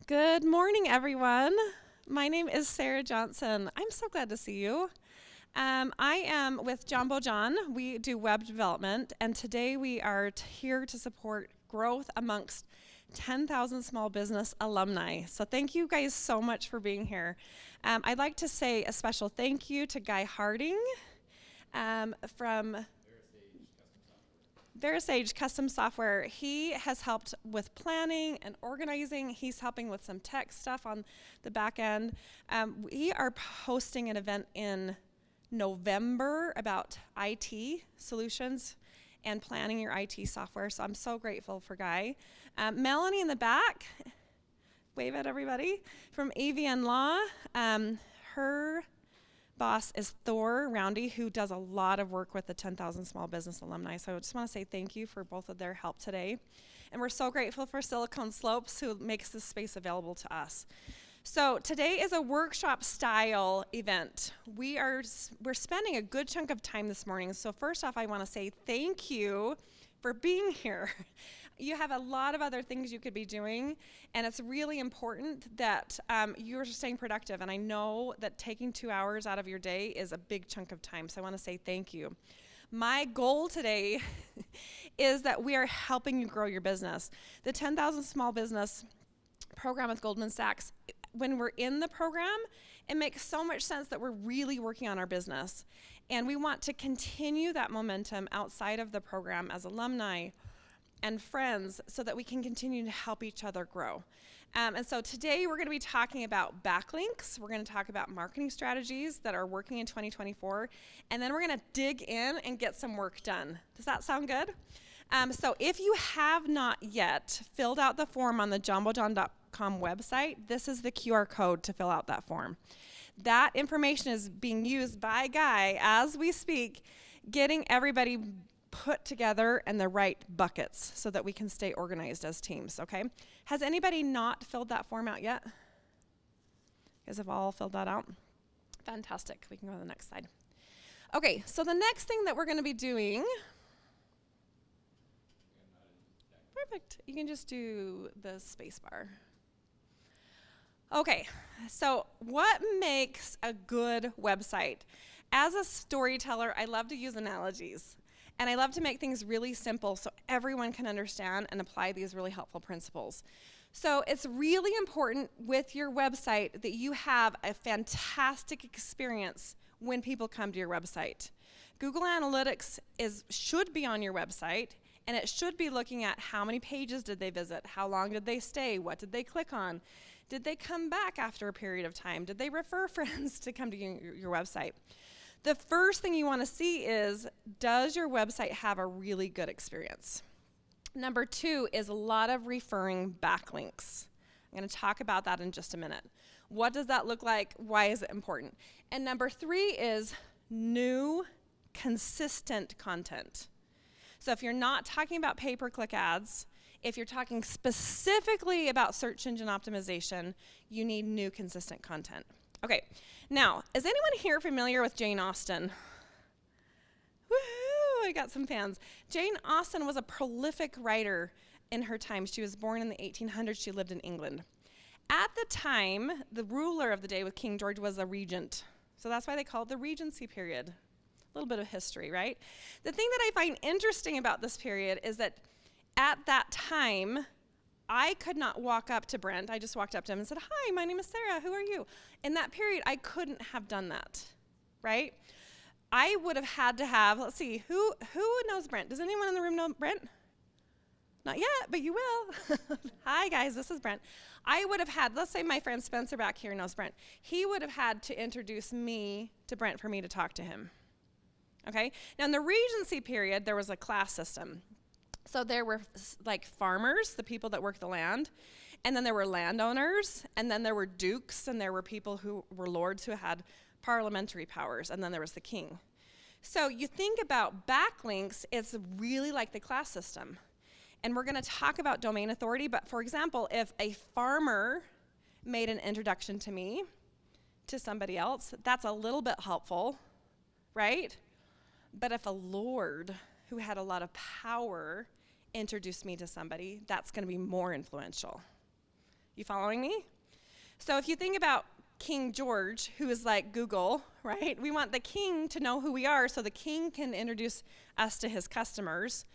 Good morning, everyone. My name is Sarah Johnson. I'm so glad to see you. I am with JamboJon. We do web development, and today we are here to support growth amongst 10,000 small business alumni. So thank you guys so much for being here. I'd like to say a special thank you to Guy Harding from VeriSage Custom Software. He has helped with planning and organizing. He's helping with some tech stuff on the back end. We are hosting an event in November about IT solutions and planning your IT software. So I'm so grateful for Guy. Melanie in the back, wave at everybody, from AVN Law. Her boss is Thor Roundy, who does a lot of work with the 10,000 Small Business Alumni. So I just want to say thank you for both of their help today. And we're so grateful for Silicon Slopes, who makes this space available to us. So today is a workshop style event. We're spending a good chunk of time this morning. So first off, I want to say thank you for being here. You have a lot of other things you could be doing, and it's really important that you're staying productive. And I know that taking 2 hours out of your day is a big chunk of time, so I want to say thank you. My goal today is that we are helping you grow your business. The 10,000 Small Business program with Goldman Sachs, when we're in the program, it makes so much sense that we're really working on our business. And we want to continue that momentum outside of the program as alumni and friends so that we can continue to help each other grow. And so today we're going to be talking about backlinks. We're going to talk about marketing strategies that are working in 2024. And then we're going to dig in and get some work done. Does that sound good? So if you have not yet filled out the form on the JamboJon.com website, this is the QR code to fill out that form. That information is being used by Guy as we speak, getting everybody put together in the right buckets so that we can stay organized as teams, okay? Has anybody not filled that form out yet? You guys have all filled that out? Fantastic. We can go to the next slide. Okay, so the next thing that we're going to be doing... Perfect. You can just do the space bar. Okay, so what makes a good website? As a storyteller, I love to use analogies. And I love to make things really simple so everyone can understand and apply these really helpful principles. So it's really important with your website that you have a fantastic experience when people come to your website. Google Analytics should be on your website, and it should be looking at how many pages did they visit, how long did they stay, what did they click on, did they come back after a period of time, did they refer friends to come to your website. The first thing you want to see is, does your website have a really good experience? Number 2 is a lot of referring backlinks. I'm going to talk about that in just a minute. What does that look like? Why is it important? And number 3 is new, consistent content. So if you're not talking about pay-per-click ads, if you're talking specifically about search engine optimization, you need new, consistent content. Okay, now, is anyone here familiar with Jane Austen? Woohoo, I got some fans. Jane Austen was a prolific writer in her time. She was born in the 1800s. She lived in England. At the time, the ruler of the day with King George was a regent. So that's why they call it the Regency period. A little bit of history, right? The thing that I find interesting about this period is that at that time, I could not walk up to Brent. I just walked up to him and said, "Hi, my name is Sarah. Who are you?" In that period, I couldn't have done that, right? I would have had to have, let's see, who knows Brent? Does anyone in the room know Brent? Not yet, but you will. Hi, guys, this is Brent. I would have had, let's say my friend Spencer back here knows Brent. He would have had to introduce me to Brent for me to talk to him, okay? Now, in the Regency period, there was a class system. So there were like farmers, the people that worked the land, and then there were landowners, and then there were dukes, and there were people who were lords who had parliamentary powers, and then there was the king. So you think about backlinks, it's really like the class system. And we're going to talk about domain authority, but for example, if a farmer made an introduction to me, to somebody else, that's a little bit helpful, right? But if a lord who had a lot of power introduced me to somebody, that's going to be more influential. You following me? So if you think about King George, who is like Google, right? We want the king to know who we are so the king can introduce us to his customers.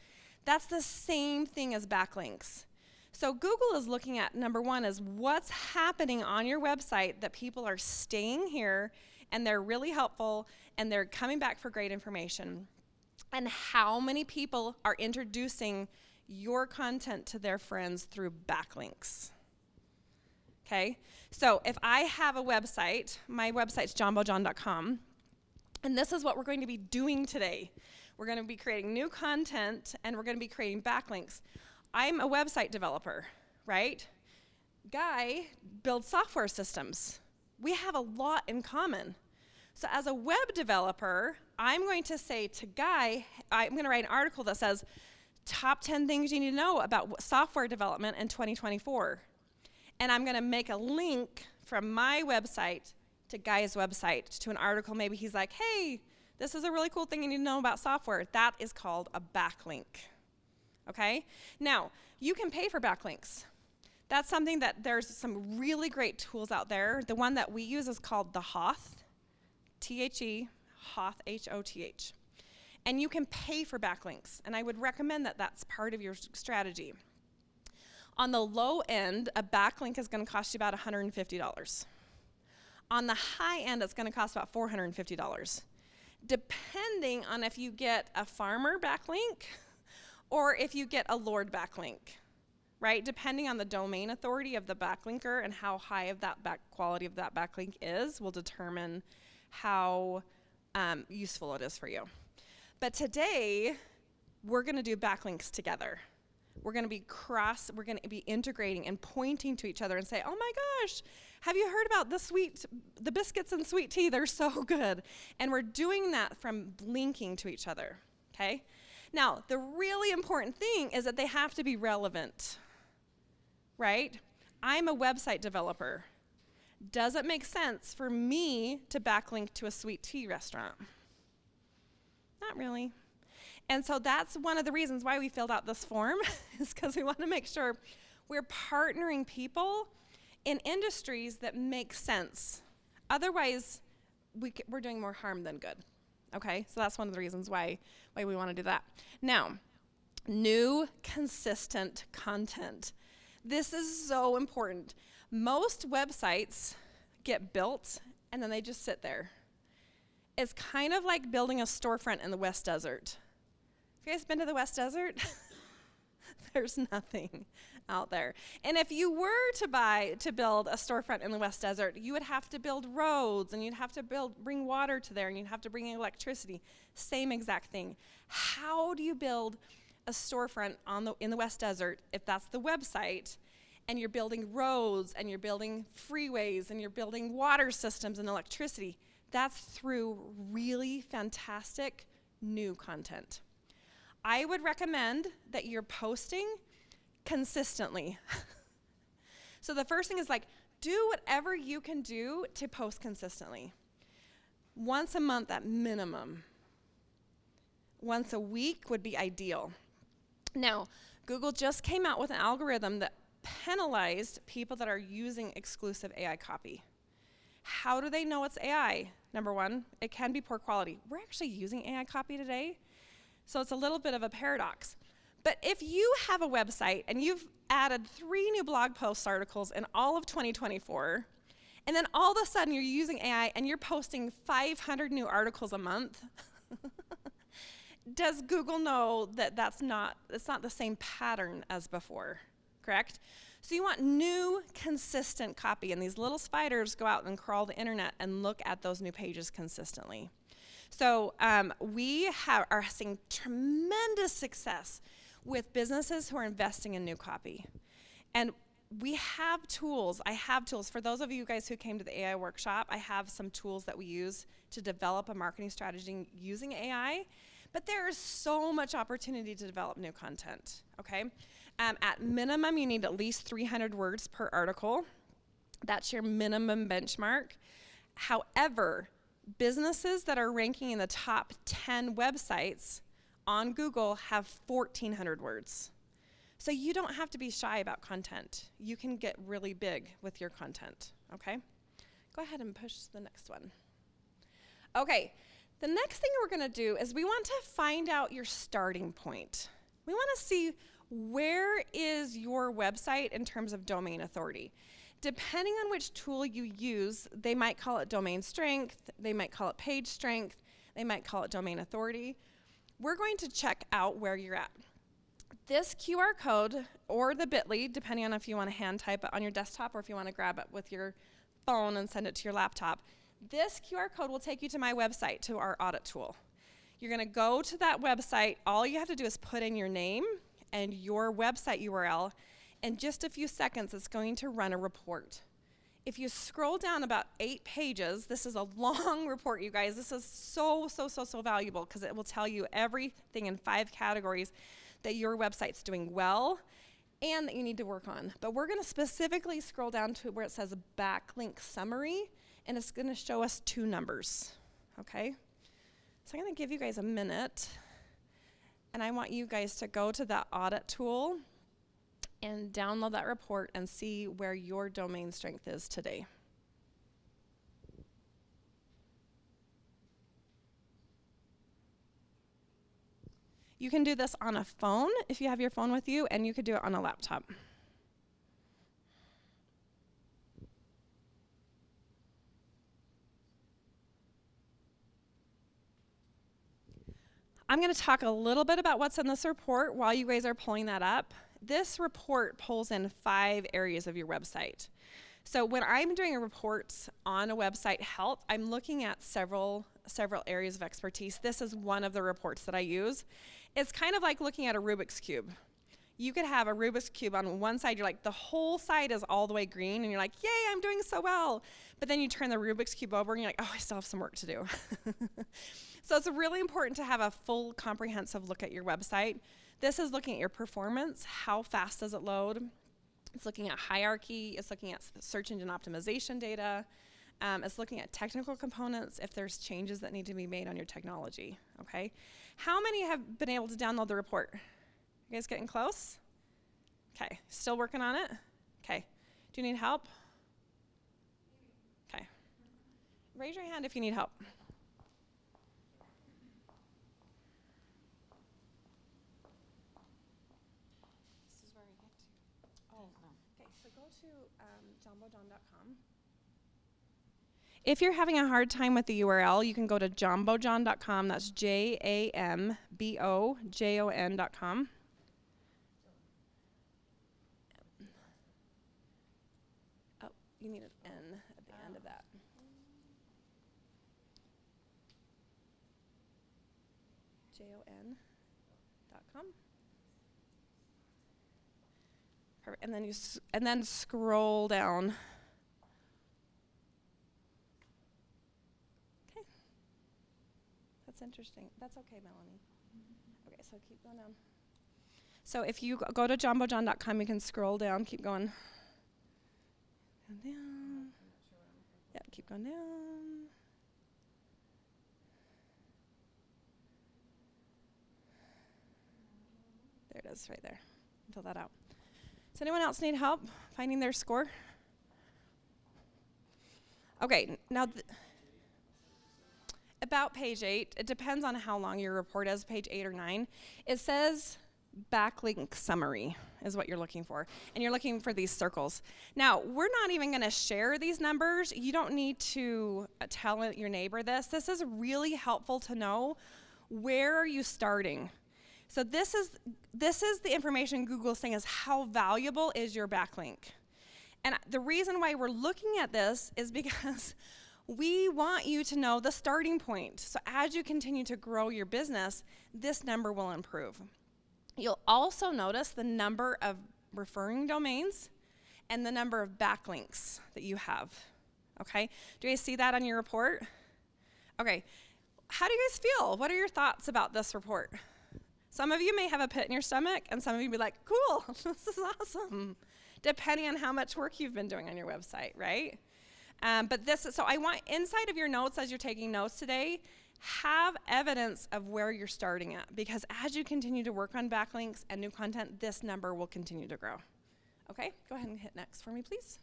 That's the same thing as backlinks. So Google is looking at, number one, is what's happening on your website that people are staying here and they're really helpful and they're coming back for great information. And how many people are introducing your content to their friends through backlinks. Okay, so if I have a website, my website's JamboJon.com, and this is what we're going to be doing today. We're going to be creating new content, and we're going to be creating backlinks. I'm a website developer, right? Guy builds software systems. We have a lot in common. So as a web developer, I'm going to say to Guy, I'm going to write an article that says, top 10 things you need to know about software development in 2024. And I'm going to make a link from my website to Guy's website to an article. Maybe he's like, hey, this is a really cool thing you need to know about software. That is called a backlink. Okay? Now, you can pay for backlinks. That's something that there's some really great tools out there. The one that we use is called the Hoth, T-H-E, Hoth, H-O-T-H. And you can pay for backlinks, and I would recommend that that's part of your strategy. On the low end, a backlink is going to cost you about $150. On the high end, it's going to cost about $450, depending on if you get a farmer backlink or if you get a Lord backlink, right? Depending on the domain authority of the backlinker and how high of that quality of that backlink is will determine how useful it is for you. But today, we're going to do backlinks together. We're going to be integrating and pointing to each other and say, oh my gosh, have you heard about the biscuits and sweet tea? They're so good. And we're doing that from linking to each other, okay? Now, the really important thing is that they have to be relevant, right? I'm a website developer. Does it make sense for me to backlink to a sweet tea restaurant? Not really. And so that's one of the reasons why we filled out this form is because we want to make sure we're partnering people in industries that make sense. Otherwise, we're doing more harm than good. Okay? So that's one of the reasons why we want to do that. Now, new consistent content. This is so important. Most websites get built and then they just sit there. It's kind of like building a storefront in the West Desert. Have you guys been to the West Desert? There's nothing out there. And if you were to build a storefront in the West Desert, you would have to build roads, and you'd have to bring water to there, and you'd have to bring electricity. Same exact thing. How do you build a storefront in the West Desert if that's the website, and you're building roads, and you're building freeways, and you're building water systems and electricity? That's through really fantastic new content. I would recommend that you're posting consistently. So the first thing is do whatever you can do to post consistently. Once a month at minimum. Once a week would be ideal. Now, Google just came out with an algorithm that penalized people that are using exclusive AI copy. How do they know it's AI? Number one, it can be poor quality. We're actually using AI copy today, so it's a little bit of a paradox. But if you have a website and you've added 3 new blog post articles in all of 2024, and then all of a sudden you're using AI and you're posting 500 new articles a month, does Google know that it's not the same pattern as before, correct? So you want new, consistent copy, and these little spiders go out and crawl the internet and look at those new pages consistently. So we are seeing tremendous success with businesses who are investing in new copy. And we have tools. I have tools. For those of you guys who came to the AI workshop, I have some tools that we use to develop a marketing strategy using AI. But there is so much opportunity to develop new content, okay? At minimum, you need at least 300 words per article. That's your minimum benchmark. However, businesses that are ranking in the top 10 websites on Google have 1,400 words. So you don't have to be shy about content. You can get really big with your content, okay? Go ahead and push the next one. Okay, the next thing we're gonna do is we want to find out your starting point. We wanna see where is your website in terms of domain authority. Depending on which tool you use, they might call it domain strength, they might call it page strength, they might call it domain authority. We're going to check out where you're at. This QR code or the bit.ly, depending on if you want to hand type it on your desktop or if you want to grab it with your phone and send it to your laptop, this QR code will take you to my website, to our audit tool. You're going to go to that website. All you have to do is put in your name and your website URL. In just a few seconds, it's going to run a report. If you scroll down about 8 pages, this is a long report, you guys. This is so valuable because it will tell you everything in 5 categories that your website's doing well and that you need to work on. But we're going to specifically scroll down to where it says backlink summary, and it's going to show us 2 numbers, okay? So I'm going to give you guys a minute, and I want you guys to go to that audit tool and download that report and see where your domain strength is today. You can do this on a phone if you have your phone with you, and you could do it on a laptop. I'm going to talk a little bit about what's in this report while you guys are pulling that up. This report pulls in 5 areas of your website. So when I'm doing a report on a website health, I'm looking at several areas of expertise. This is one of the reports that I use. It's kind of like looking at a Rubik's Cube. You could have a Rubik's Cube on one side, you're like, the whole side is all the way green, and you're like, yay, I'm doing so well. But then you turn the Rubik's Cube over, and you're like, oh, I still have some work to do. So it's really important to have a full comprehensive look at your website. This is looking at your performance. How fast does it load? It's looking at hierarchy. It's looking at search engine optimization data. It's looking at technical components if there's changes that need to be made on your technology, okay? How many have been able to download the report? You guys getting close? Okay, still working on it? Okay, do you need help? Okay, raise your hand if you need help. This is where we get to. Oh, no. Okay, so go to JamboJon.com. If you're having a hard time with the URL, you can go to JamboJon.com. That's JamboJon.com. Oh, you need an N at the end of that. JON.com. Perfect. And then then scroll down. Okay. That's interesting. That's okay, Melanie. Okay, so keep going down. So if you go to JamboJon.com, you can scroll down, keep going. Down. Yeah, keep going down. There it is, right there. Fill that out. Does anyone else need help finding their score? Okay, now about page 8, it depends on how long your report is, page 8 or 9. It says backlink summary is what you're looking for, and you're looking for these circles. Now, we're not even going to share these numbers. You don't need to tell your neighbor this. This is really helpful to know. Where are you starting? So this is the information Google's saying is how valuable is your backlink. And the reason why we're looking at this is because we want you to know the starting point. So as you continue to grow your business, this number will improve. You'll also notice the number of referring domains and the number of backlinks that you have, okay? Do you guys see that on your report? Okay, how do you guys feel? What are your thoughts about this report? Some of you may have a pit in your stomach, and some of you be like, cool, this is awesome, depending on how much work you've been doing on your website, right? So I want inside of your notes as you're taking notes today, have evidence of where you're starting at, because as you continue to work on backlinks and new content, this number will continue to grow. Okay, go ahead and hit next for me, please.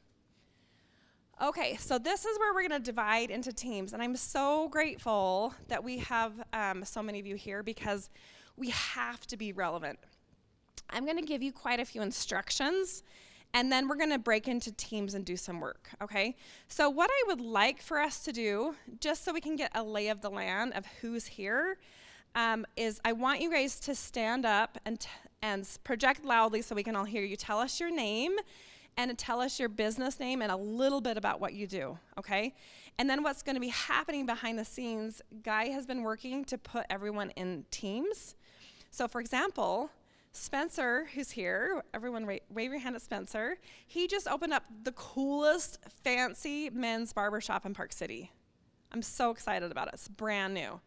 Okay, so this is where we're going to divide into teams, and I'm so grateful that we have so many of you here, because we have to be relevant. I'm going to give you quite a few instructions, and then we're going to break into teams and do some work, okay? So what I would like for us to do, just so we can get a lay of the land of who's here, is I want you guys to stand up and project loudly so we can all hear you. Tell us your name, and tell us your business name and a little bit about what you do, okay? And then what's going to be happening behind the scenes, Guy has been working to put everyone in teams. So for example, Spencer, who's here, everyone wave your hand at Spencer. He just opened up the coolest fancy men's barbershop in Park City. I'm so excited about it. It's brand new.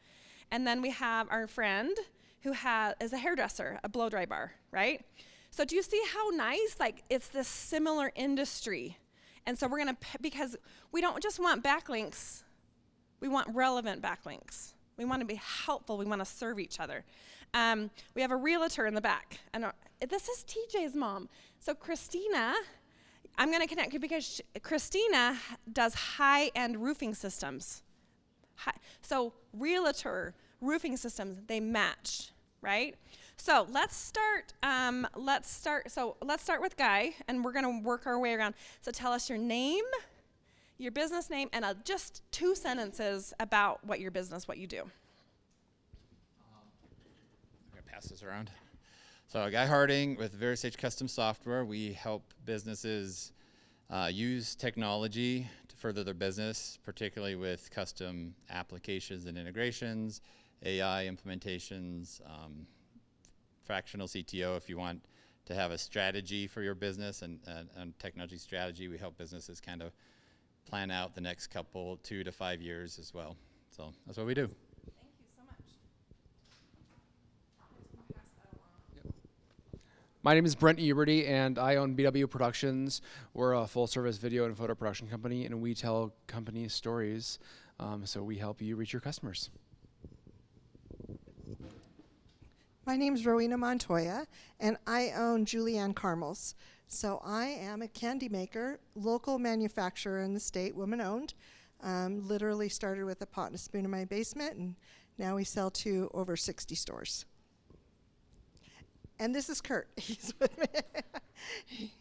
And then we have our friend who is a hairdresser, a blow dry bar, right? So do you see how nice? Like, it's this similar industry. And so we're going to, because we don't just want backlinks, we want relevant backlinks. We want to be helpful. We want to serve each other. We have a realtor in the back. And this is TJ's mom. So Christina, I'm going to connect you because Christina does high-end roofing systems. So realtor, roofing systems, they match, right? So let's start with Guy, and we're going to work our way around. So tell us your name, your business name, and just 2 sentences about what your business, what you do. I'm going to pass this around. So Guy Harding with VeriSage Custom Software. We help businesses use technology to further their business, particularly with custom applications and integrations, AI implementations, fractional CTO if you want to have a strategy for your business and technology strategy. We help businesses kind of plan out the next 2 to 5 years as well. So that's what we do. Thank you so much. Pass that along. Yep. My name is Brent Eberty, and I own BW Productions. We're a full-service video and photo production company, and we tell companies stories. So we help you reach your customers. My name is Rowena Montoya, and I own Julianne Carmels. So I am a candy maker, local manufacturer in the state, woman-owned. Literally started with a pot and a spoon in my basement, and now we sell to over 60 stores. And this is Kurt. He's with me.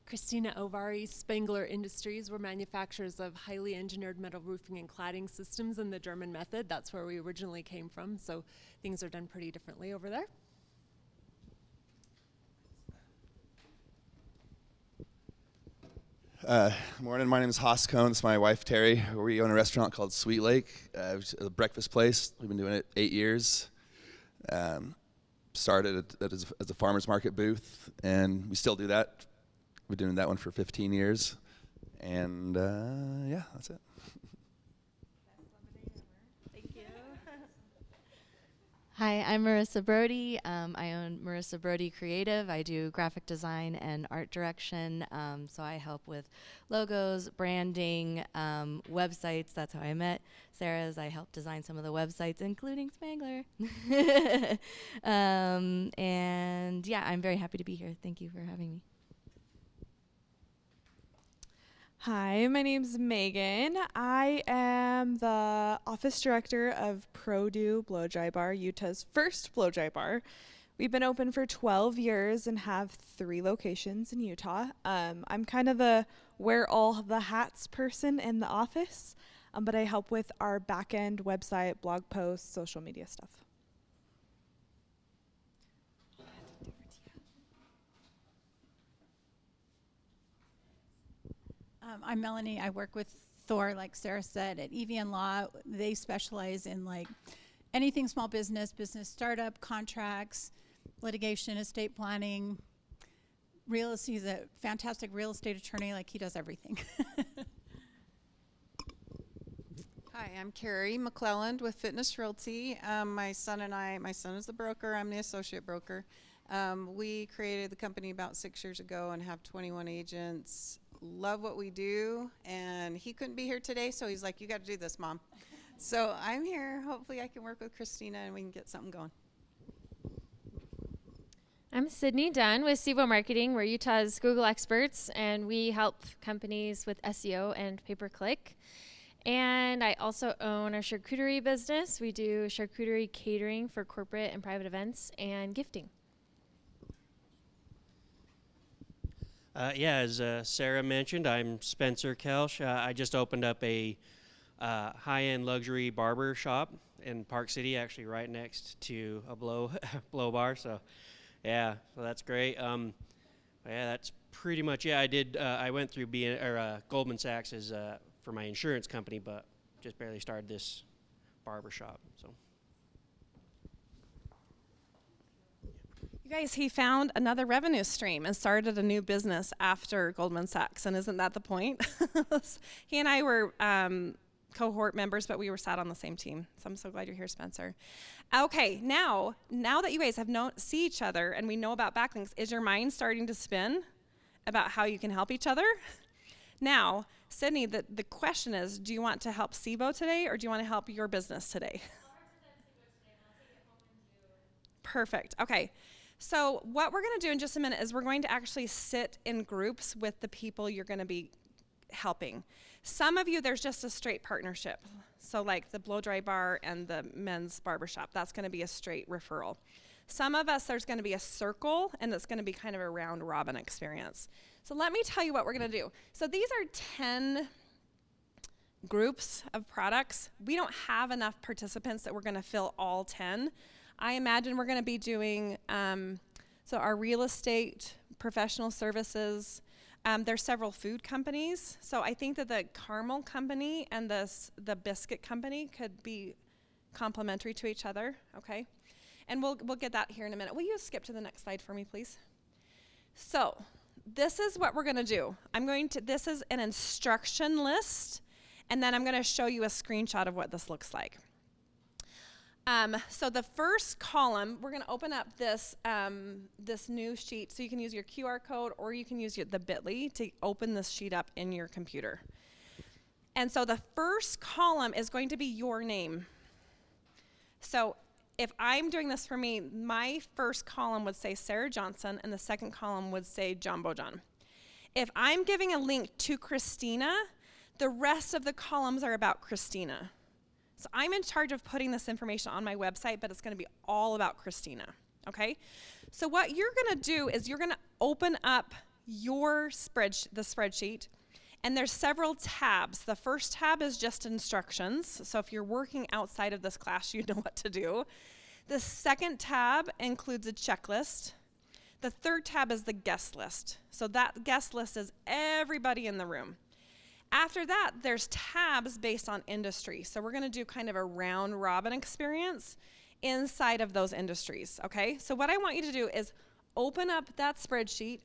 Christina Ovari, Spangler Industries. We're manufacturers of highly engineered metal roofing and cladding systems in the German method. That's where we originally came from, so things are done pretty differently over there. Morning, my name is Haas Cohn. This is my wife, Terry. We own a restaurant called Sweet Lake, a breakfast place. We've been doing it 8 years. Started as a farmer's market booth, and we still do that. We've been doing that one for 15 years, and yeah, that's it. Thank you. Hi, I'm Marissa Brody. I own Marissa Brody Creative. I do graphic design and art direction, so I help with logos, branding, websites. That's how I met Sarah's. I help design some of the websites, including Spangler. And yeah, I'm very happy to be here. Thank you for having me. Hi, my name's Megan. I am the office director of Pro-Do Blow Dry Bar, Utah's first blow dry bar. We've been open for 12 years and have 3 locations in Utah. I'm kind of the wear all the hats person in the office, but I help with our back-end website, blog posts, social media stuff. I'm Melanie. I work with Thor, like Sarah said, at EVN Law. They specialize in like anything small business, business startup, contracts, litigation, estate planning. He's a fantastic real estate attorney. Like, he does everything. Hi, I'm Carrie McClelland with Fitness Realty. My son is the broker. I'm the associate broker. We created the company about 6 years ago and have 21 agents love what we do, and he couldn't be here today, so he's like, you got to do this, Mom. So I'm here. Hopefully I can work with Christina and we can get something going. I'm Sydney Dunn with SIBO Marketing. We're Utah's Google experts, and we help companies with SEO and pay-per-click. And I also own a charcuterie business. We do charcuterie catering for corporate and private events and gifting. As Sarah mentioned, I'm Spencer Kelsch. I just opened up a high-end luxury barber shop in Park City, actually right next to a blow bar. So that's great. That's pretty much it. I went through Goldman Sachs for my insurance company, but just barely started this barber shop. So. You guys, he found another revenue stream and started a new business after Goldman Sachs, and isn't that the point? He and I were cohort members, but we were sat on the same team. So I'm so glad you're here, Spencer. Okay, now that you guys have see each other and we know about backlinks, is your mind starting to spin about how you can help each other? Now, Sydney, the question is, do you want to help SIBO today or do you want to help your business today? Perfect. Okay. So what we're going to do in just a minute is we're going to actually sit in groups with the people you're going to be helping. Some of you, there's just a straight partnership. So like the blow dry bar and the men's barbershop, that's going to be a straight referral. Some of us, there's going to be a circle, and it's going to be kind of a round robin experience. So let me tell you what we're going to do. So these are 10 groups of products. We don't have enough participants that we're going to fill all 10. I imagine we're going to be doing, so our real estate, professional services. There's several food companies. So I think that the caramel company and the biscuit company could be complementary to each other, okay? And we'll get that here in a minute. Will you skip to the next slide for me, please? So this is what we're going to do. This is an instruction list, and then I'm going to show you a screenshot of what this looks like. So the first column, we're going to open up this new sheet. So you can use your QR code or you can use the bit.ly to open this sheet up in your computer. And so the first column is going to be your name. So if I'm doing this for me, my first column would say Sarah Johnson and the second column would say JamboJon. If I'm giving a link to Christina, the rest of the columns are about Christina. So I'm in charge of putting this information on my website, but it's going to be all about Christina, okay? So what you're going to do is you're going to open up the spreadsheet, and there's several tabs. The first tab is just instructions. So if you're working outside of this class, you know what to do. The second tab includes a checklist. The third tab is the guest list. So that guest list is everybody in the room. After that, there's tabs based on industry. So we're going to do kind of a round robin experience inside of those industries, okay? So what I want you to do is open up that spreadsheet,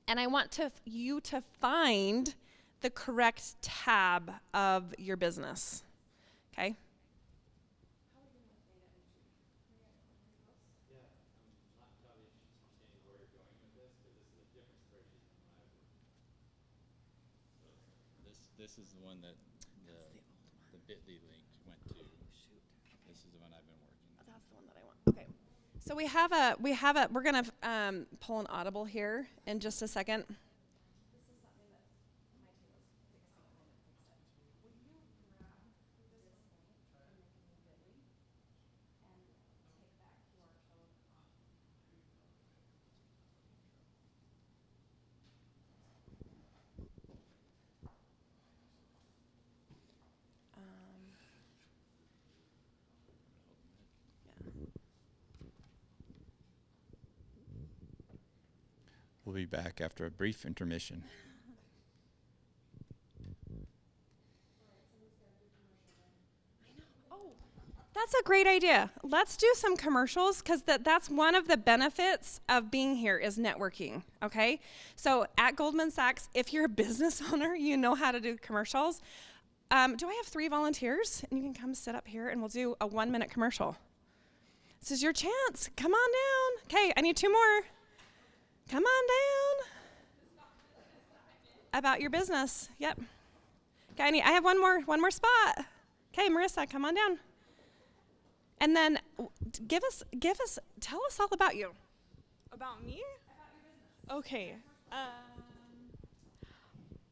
and I want you to find the correct tab of your business, okay? This is the one that the bit.ly link went to. This is the one I've been working on. That's the one that I want. Okay. So we're going to pull an audible here in just a second. We'll be back after a brief intermission. That's a great idea. Let's do some commercials, because that's one of the benefits of being here is networking, okay? So at Goldman Sachs, if you're a business owner, you know how to do commercials. Do I have 3 volunteers? And you can come sit up here and we'll do a 1-minute commercial. This is your chance. Come on down. Okay, I need 2 more. Come on down. about your business. Yep. Okay, I have one more spot. Okay, Marissa, come on down. And then tell us all about you. About me? Okay.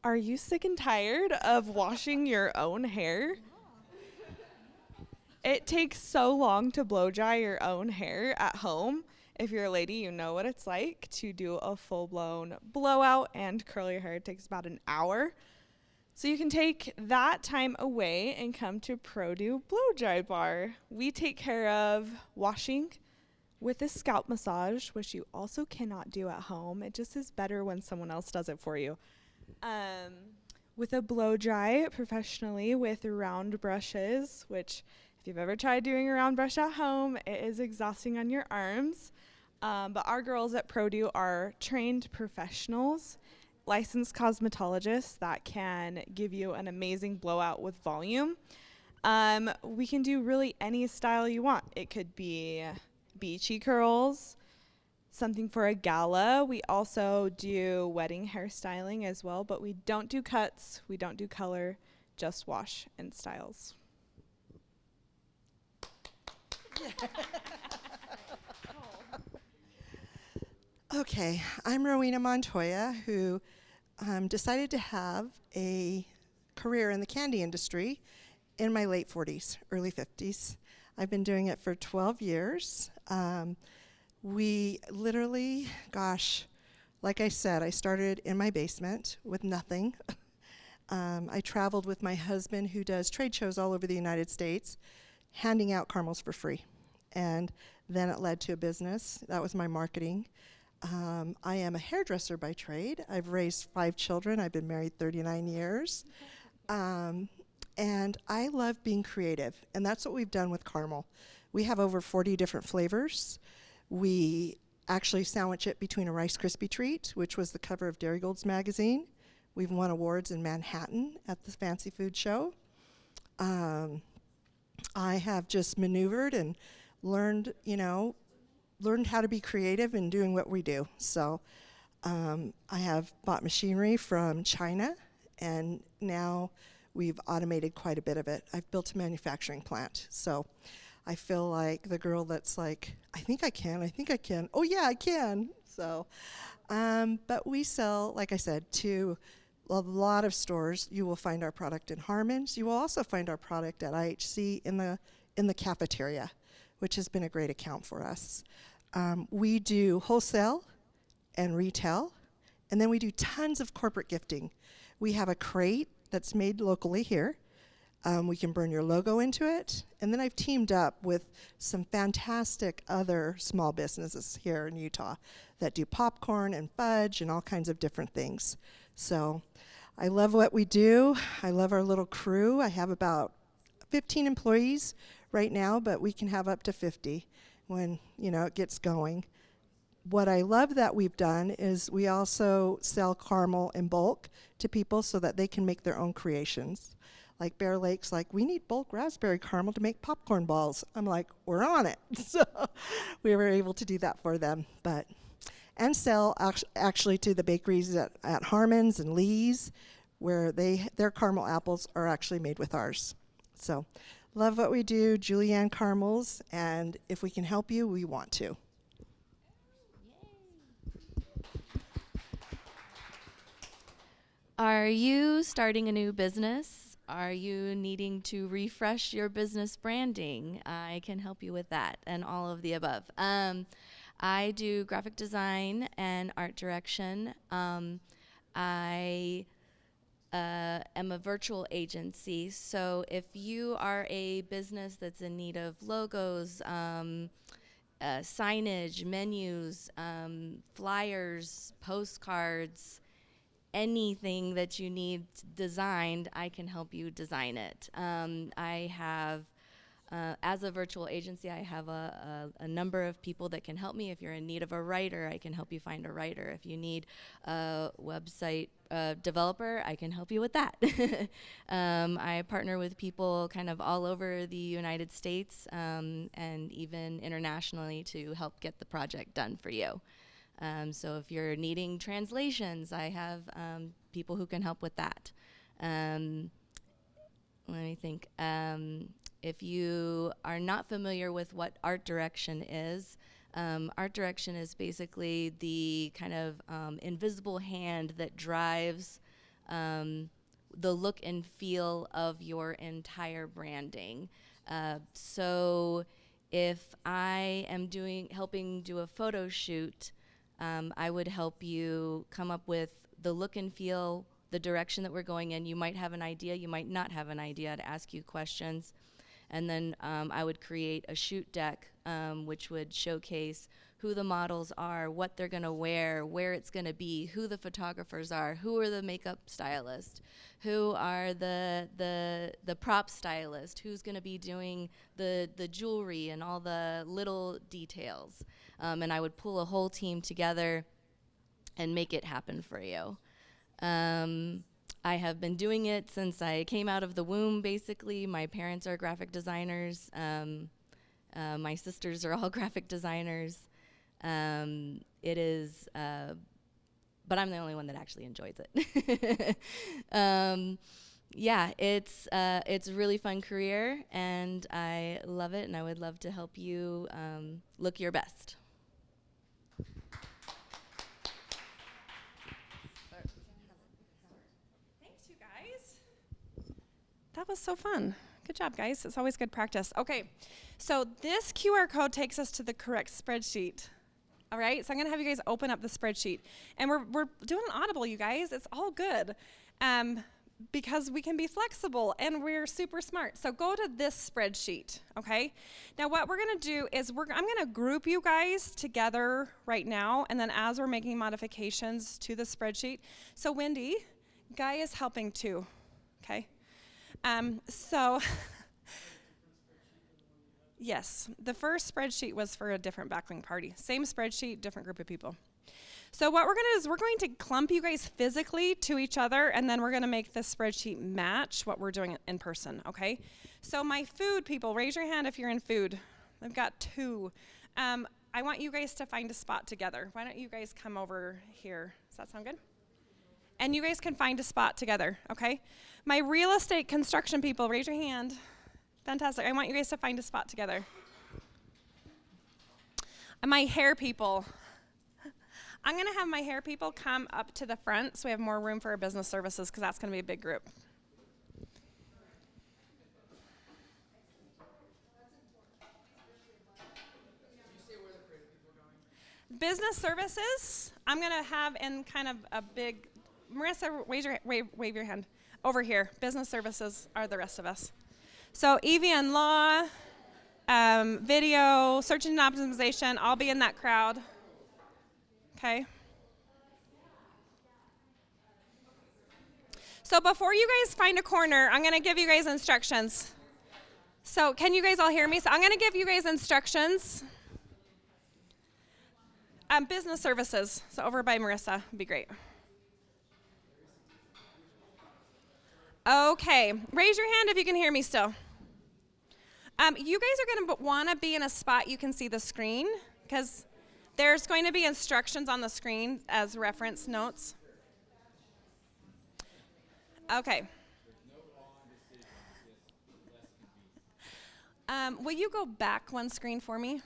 Are you sick and tired of washing your own hair? It takes so long to blow dry your own hair at home. If you're a lady, you know what it's like to do a full-blown blowout and curl your hair. It takes about an hour. So you can take that time away and come to ProDo Blow Dry Bar. We take care of washing with a scalp massage, which you also cannot do at home. It just is better when someone else does it for you. With a blow dry professionally with round brushes, which if you've ever tried doing a round brush at home, it is exhausting on your arms. But our girls at ProDo are trained professionals, licensed cosmetologists that can give you an amazing blowout with volume. We can do really any style you want. It could be beachy curls, something for a gala. We also do wedding hairstyling as well, but we don't do cuts, we don't do color, just wash and styles. Okay, I'm Rowena Montoya, who decided to have a career in the candy industry in my late 40s, early 50s. I've been doing it for 12 years. We literally, like I said, I started in my basement with nothing. I traveled with my husband, who does trade shows all over the United States, handing out caramels for free. And then it led to a business. That was my marketing. I am a hairdresser by trade. I've raised 5 children. I've been married 39 years. And I love being creative, and that's what we've done with caramel. We have over 40 different flavors. We actually sandwich it between a Rice Krispie treat, which was the cover of Dairy Gold's magazine. We've won awards in Manhattan at the Fancy Food Show. I have just maneuvered and learned how to be creative in doing what we do. So I have bought machinery from China, and now we've automated quite a bit of it. I've built a manufacturing plant. So I feel like the girl that's like, I think I can. Oh yeah, I can. So, but we sell, like I said, to a lot of stores. You will find our product in Harmon's. You will also find our product at IHC in the cafeteria, which has been a great account for us. We do wholesale and retail, and then we do tons of corporate gifting. We have a crate that's made locally here. We can burn your logo into it. And then I've teamed up with some fantastic other small businesses here in Utah that do popcorn and fudge and all kinds of different things. So I love what we do. I love our little crew. I have about 15 employees right now, but we can have up to 50 when it gets going. What I love that we've done is we also sell caramel in bulk to people so that they can make their own creations. Like Bear Lake's like, we need bulk raspberry caramel to make popcorn balls. I'm like, we're on it. So we were able to do that for them. And sell actually to the bakeries at Harmon's and Lee's, where their caramel apples are actually made with ours. So love what we do, Julianne Caramels, and if we can help you, we want to. Are you starting a new business? Are you needing to refresh your business branding? I can help you with that and all of the above. I do graphic design and art direction. I am a virtual agency, so if you are a business that's in need of logos, signage, menus, flyers, postcards, anything that you need designed, I can help you design it. I have, as a virtual agency, I have a number of people that can help me. If you're in need of a writer, I can help you find a writer. If you need a website developer, I can help you with that. I partner with people kind of all over the United States and even internationally to help get the project done for you. So if you're needing translations, I have people who can help with that. Let me think. If you are not familiar with what art direction is basically the kind of invisible hand that drives the look and feel of your entire branding. So if I am helping do a photo shoot, I would help you come up with the look and feel, the direction that we're going in. You might have an idea, you might not have an idea. I'd ask you questions. And then I would create a shoot deck, which would showcase who the models are, what they're gonna wear, where it's gonna be, who the photographers are, who are the makeup stylists, who are the prop stylist, who's gonna be doing the jewelry and all the little details. And I would pull a whole team together and make it happen for you. I have been doing it since I came out of the womb, basically. My parents are graphic designers. My sisters are all graphic designers. It is, but I'm the only one that actually enjoys it. Yeah, it's a really fun career, and I love it, and I would love to help you look your best. That was so fun. Good job, guys. It's always good practice. Okay, so this QR code takes us to the correct spreadsheet. All right, so I'm gonna have you guys open up the spreadsheet. And we're doing an audible, you guys. It's all good. Because we can be flexible and we're super smart. So go to this spreadsheet, okay? Now what we're gonna do is I'm gonna group you guys together right now, and then as we're making modifications to the spreadsheet. So Wendy, Guy is helping too, okay? So, yes, the first spreadsheet was for a different Backlink Party. Same spreadsheet, different group of people. So what we're going to do is we're going to clump you guys physically to each other, and then we're going to make this spreadsheet match what we're doing in person, okay? So my food people, raise your hand if you're in food. I've got 2. I want you guys to find a spot together. Why don't you guys come over here? Does that sound good? And you guys can find a spot together, okay? My real estate construction people, raise your hand. Fantastic. I want you guys to find a spot together. And my hair people. I'm going to have my hair people come up to the front so we have more room for our business services, because that's going to be a big group. Business services, I'm going to have in kind of a big, Marissa, wave your hand. Over here, business services are the rest of us. So EV&, law, video, search engine optimization, I'll be in that crowd. Okay. So before you guys find a corner, I'm going to give you guys instructions. So can you guys all hear me? So I'm going to give you guys instructions. Business services, so over by Marissa would be great. Okay, raise your hand if you can hear me still. You guys are going to want to be in a spot you can see the screen, because there's going to be instructions on the screen as reference notes. Okay. Will you go back one screen for me?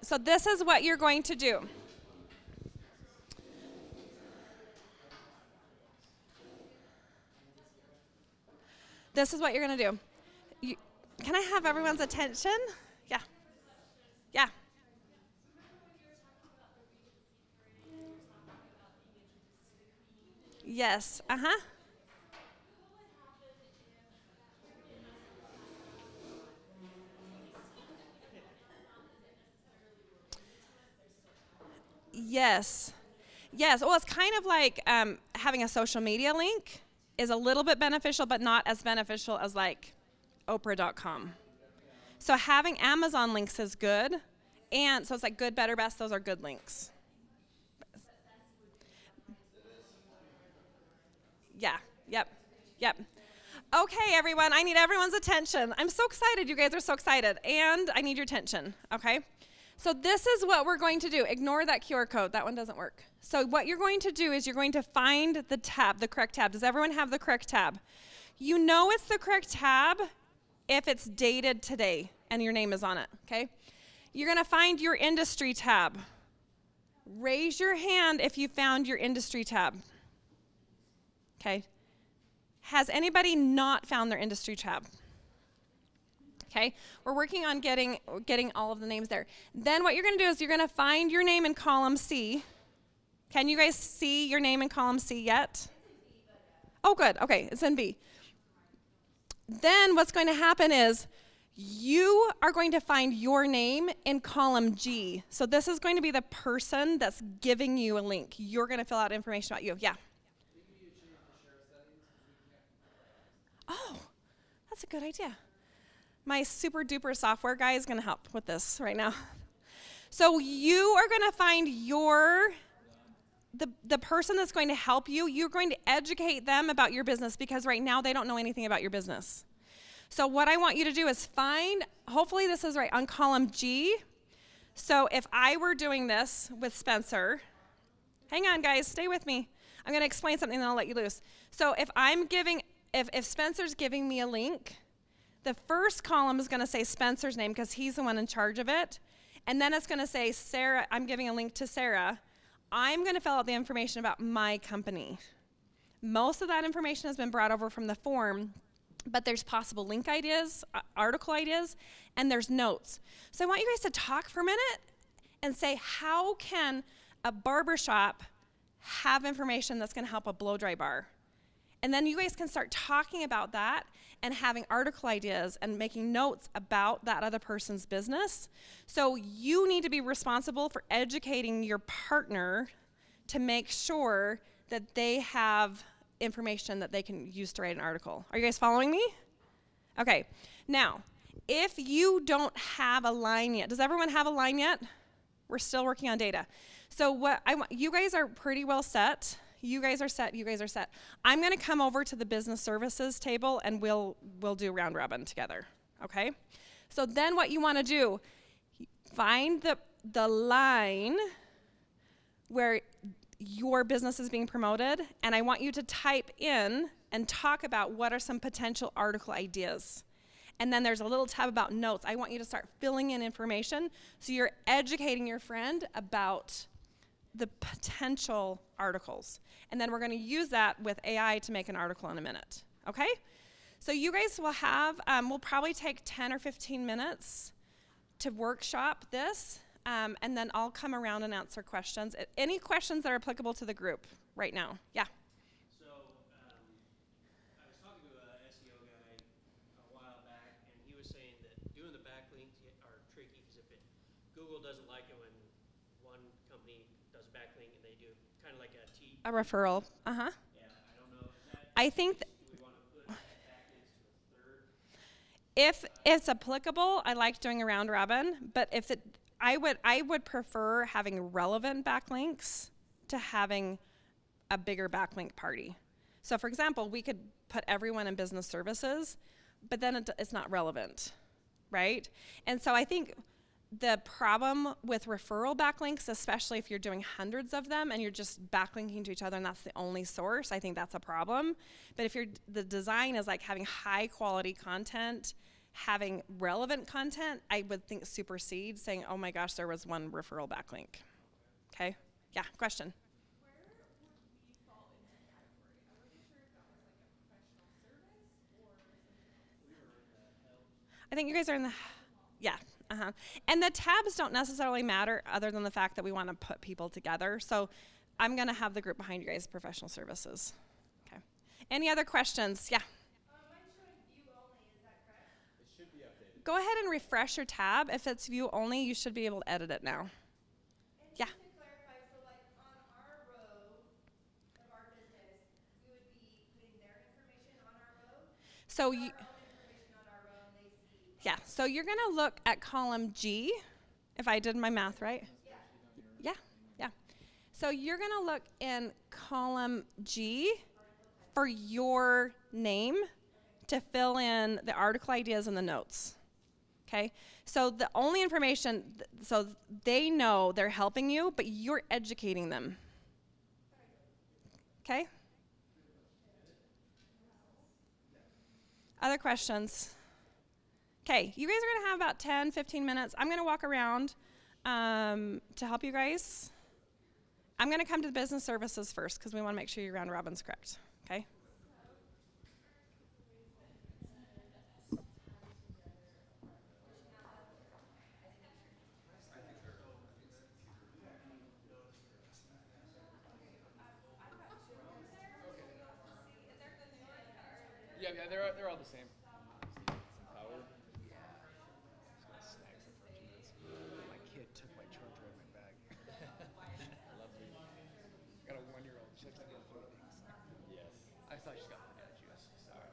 So this is what you're going to do. This is what you're going to do. Can I have everyone's attention? Yeah. Yeah. Yes. Uh-huh. Yes. Yes. Well, it's kind of like having a social media link is a little bit beneficial, but not as beneficial as like Oprah.com. So having Amazon links is good. And so it's like good, better, best. Those are good links. Yeah. Yep. Yep. Okay, everyone. I need everyone's attention. I'm so excited. You guys are so excited. And I need your attention. Okay? So this is what we're going to do. Ignore that QR code. That one doesn't work. So what you're going to do is you're going to find the tab, the correct tab. Does everyone have the correct tab? You know it's the correct tab if it's dated today and your name is on it, okay? You're going to find your industry tab. Raise your hand if you found your industry tab. Okay. Has anybody not found their industry tab? Okay. We're working on getting all of the names there. Then what you're going to do is you're going to find your name in column C. Can you guys see your name in column C yet? Oh, good. Okay, it's in B. Then what's going to happen is you are going to find your name in column G. So this is going to be the person that's giving you a link. You're going to fill out information about you. Yeah. Oh, that's a good idea. My super duper software guy is going to help with this right now. So you are going to find the person that's going to help you. You're going to educate them about your business because right now they don't know anything about your business. So what I want you to do is find, hopefully this is right, on column G. So if I were doing this with Spencer, hang on guys, stay with me. I'm going to explain something and then I'll let you loose. So if Spencer's giving me a link, the first column is going to say Spencer's name because he's the one in charge of it. And then it's going to say Sarah, I'm giving a link to Sarah. I'm going to fill out the information about my company. Most of that information has been brought over from the form, but there's possible link ideas, article ideas, and there's notes. So I want you guys to talk for a minute and say, how can a barbershop have information that's going to help a blow-dry bar? And then you guys can start talking about that and having article ideas and making notes about that other person's business. So you need to be responsible for educating your partner to make sure that they have information that they can use to write an article. Are you guys following me? Okay. Now, if you don't have a line yet, does everyone have a line yet? We're still working on data. So what I want, you guys are pretty well set. You guys are set, you guys are set. I'm gonna come over to the business services table and we'll do round robin together, okay? So then what you wanna do, find the line where your business is being promoted, and I want you to type in and talk about what are some potential article ideas. And then there's a little tab about notes. I want you to start filling in information so you're educating your friend about the potential articles. And then we're going to use that with AI to make an article in a minute, okay? So you guys will have, we'll probably take 10 or 15 minutes to workshop this, and then I'll come around and answer questions. Any questions that are applicable to the group right now? Yeah. So I was talking to an SEO guy a while back, and he was saying that doing the backlinks are tricky because Google doesn't like it when one company does backlink and they do kind of like a referral. Yeah, I don't know. I think do we want to put backlinks to a third? If it's applicable, I like doing a round robin, but I would prefer having relevant backlinks to having a bigger backlink party. So for example, we could put everyone in business services, but then it's not relevant, right? And so I think the problem with referral backlinks, especially if you're doing hundreds of them and you're just backlinking to each other and that's the only source, I think that's a problem. But if the design is like having high quality content, having relevant content, I would think supersedes saying, oh my gosh, there was one referral backlink. Okay? Yeah, question. Where would we fall into category? I wasn't sure if that was like a professional service or something else. I think you guys are in the, yeah. And the tabs don't necessarily matter other than the fact that we want to put people together. So I'm going to have the group behind you guys, professional services. Okay. Any other questions? Yeah. Mine's showing view only, is that correct? It should be updated. Go ahead and refresh your tab. If it's view only, you should be able to edit it now. And Yeah. just to clarify, so like on our road of our business, we would be putting their information on our road? So Our you, own information on our road and they see. yeah, so you're going to look at column G, if I did my math right. Yeah, yeah. So you're going to look in column G for your name to fill in the article ideas and the notes. Okay, so the only information, so they know they're helping you, but you're educating them. Okay? Other questions? Okay, you guys are going to have about 10, 15 minutes. I'm going to walk around to help you guys. I'm going to come to the business services first because we want to make sure your round robin's correct. Okay? Yeah, they're all the same. My kid took my charger out of my bag. Got a 1-year-old. She likes to get funny things. Yes. I thought she got banana juice. Sorry.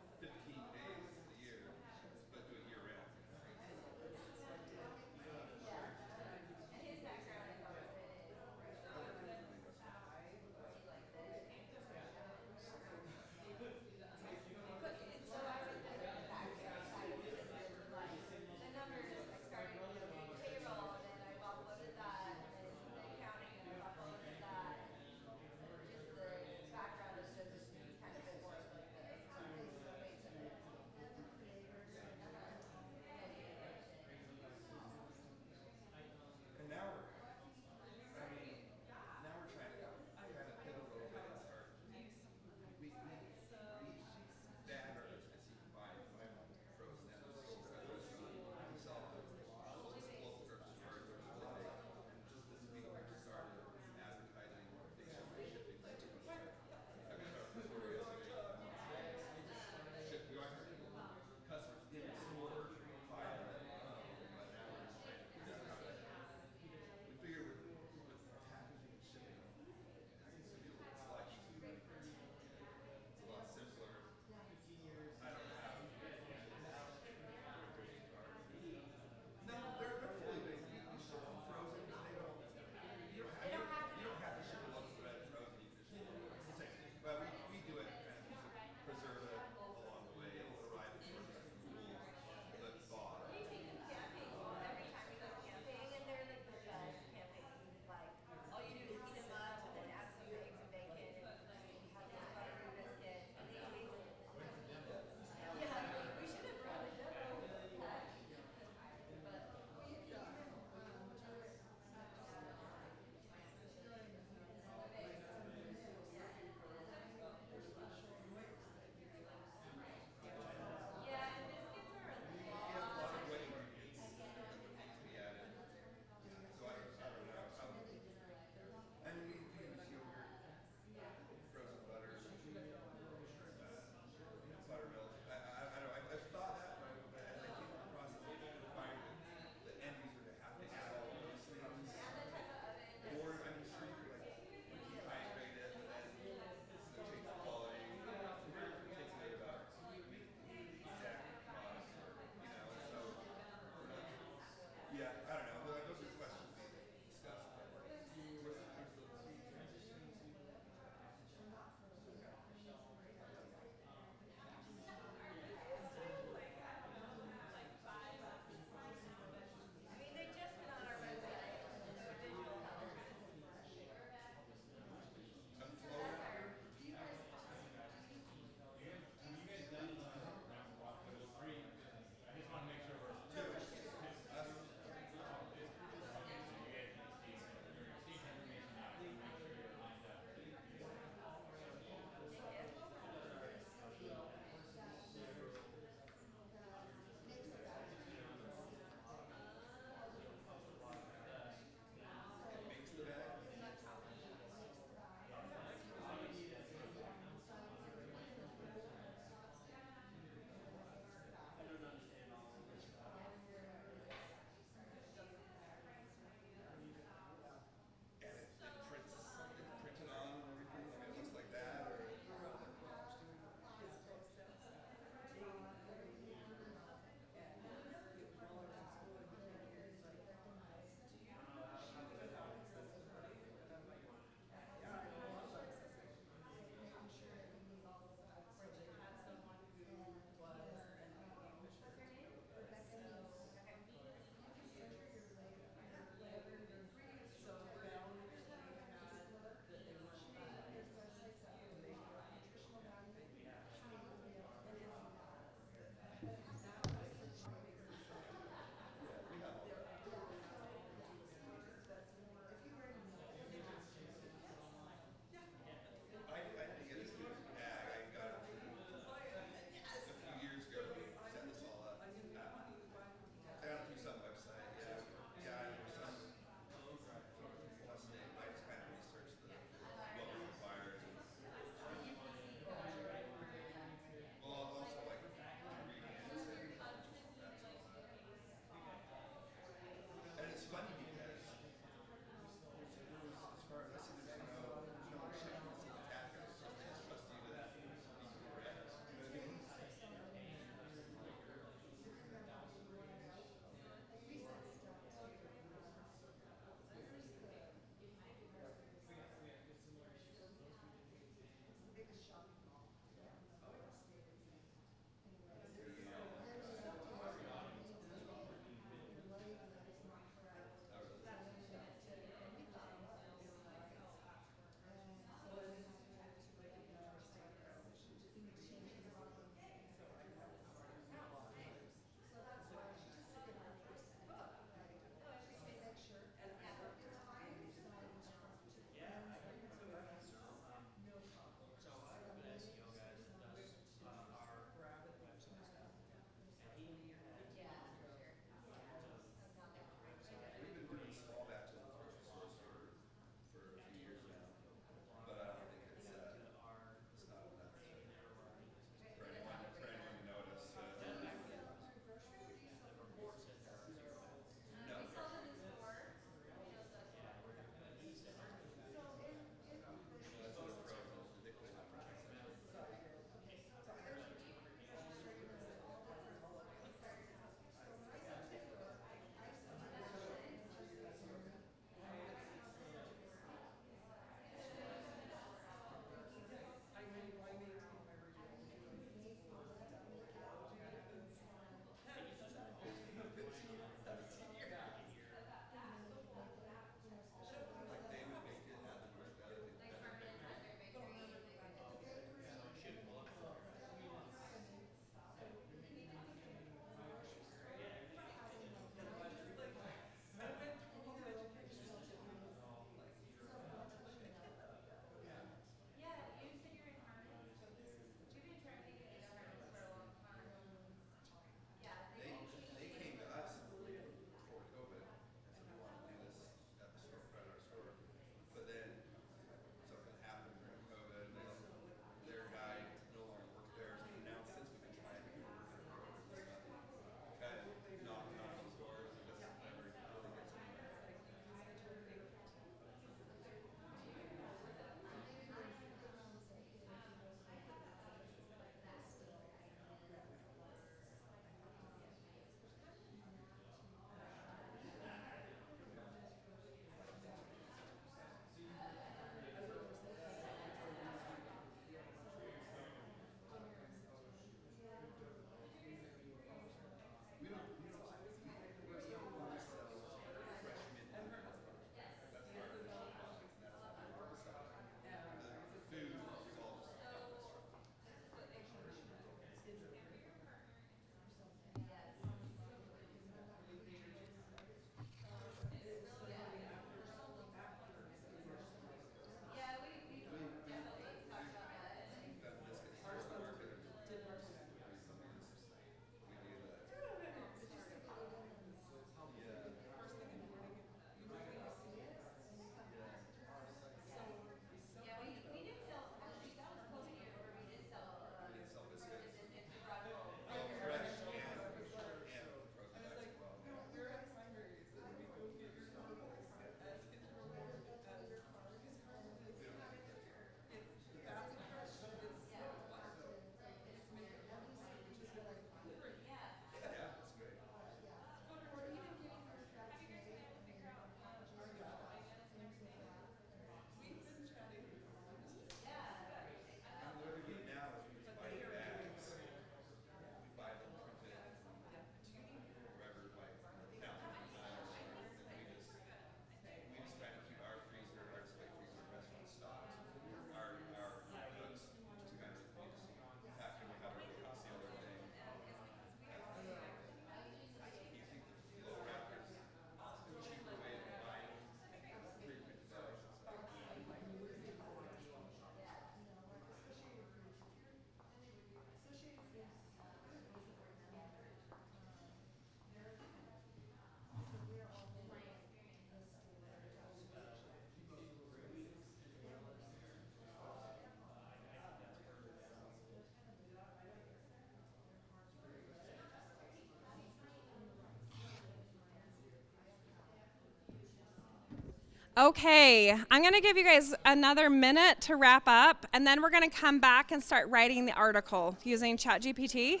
Okay, I'm going to give you guys another minute to wrap up, and then we're going to come back and start writing the article using ChatGPT.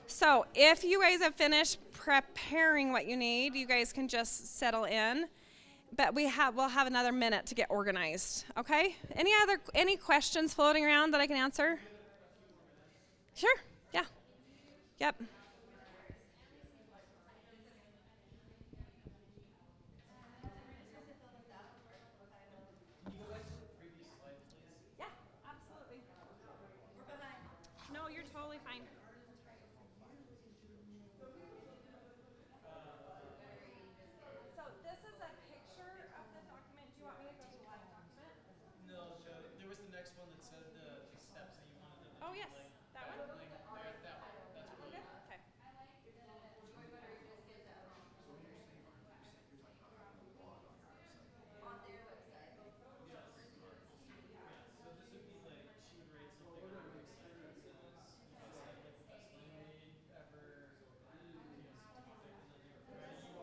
So if you guys have finished preparing what you need, you guys can just settle in. But we'll have another minute to get organized. Okay? Any questions floating around that I can answer? Sure. Yeah. Yep. Yeah, absolutely. We're behind. No, you're totally fine. So this is a picture of the document. Do you want me to go to the live document? No, there was the next one that said the steps that you wanted them to Oh do. yes, Like that one. Backlink, that one. That's We're good. Okay. Yeah. So this would be like she would write something on our website that says instead of like the best lemonade ever, here's topic, and then they would provide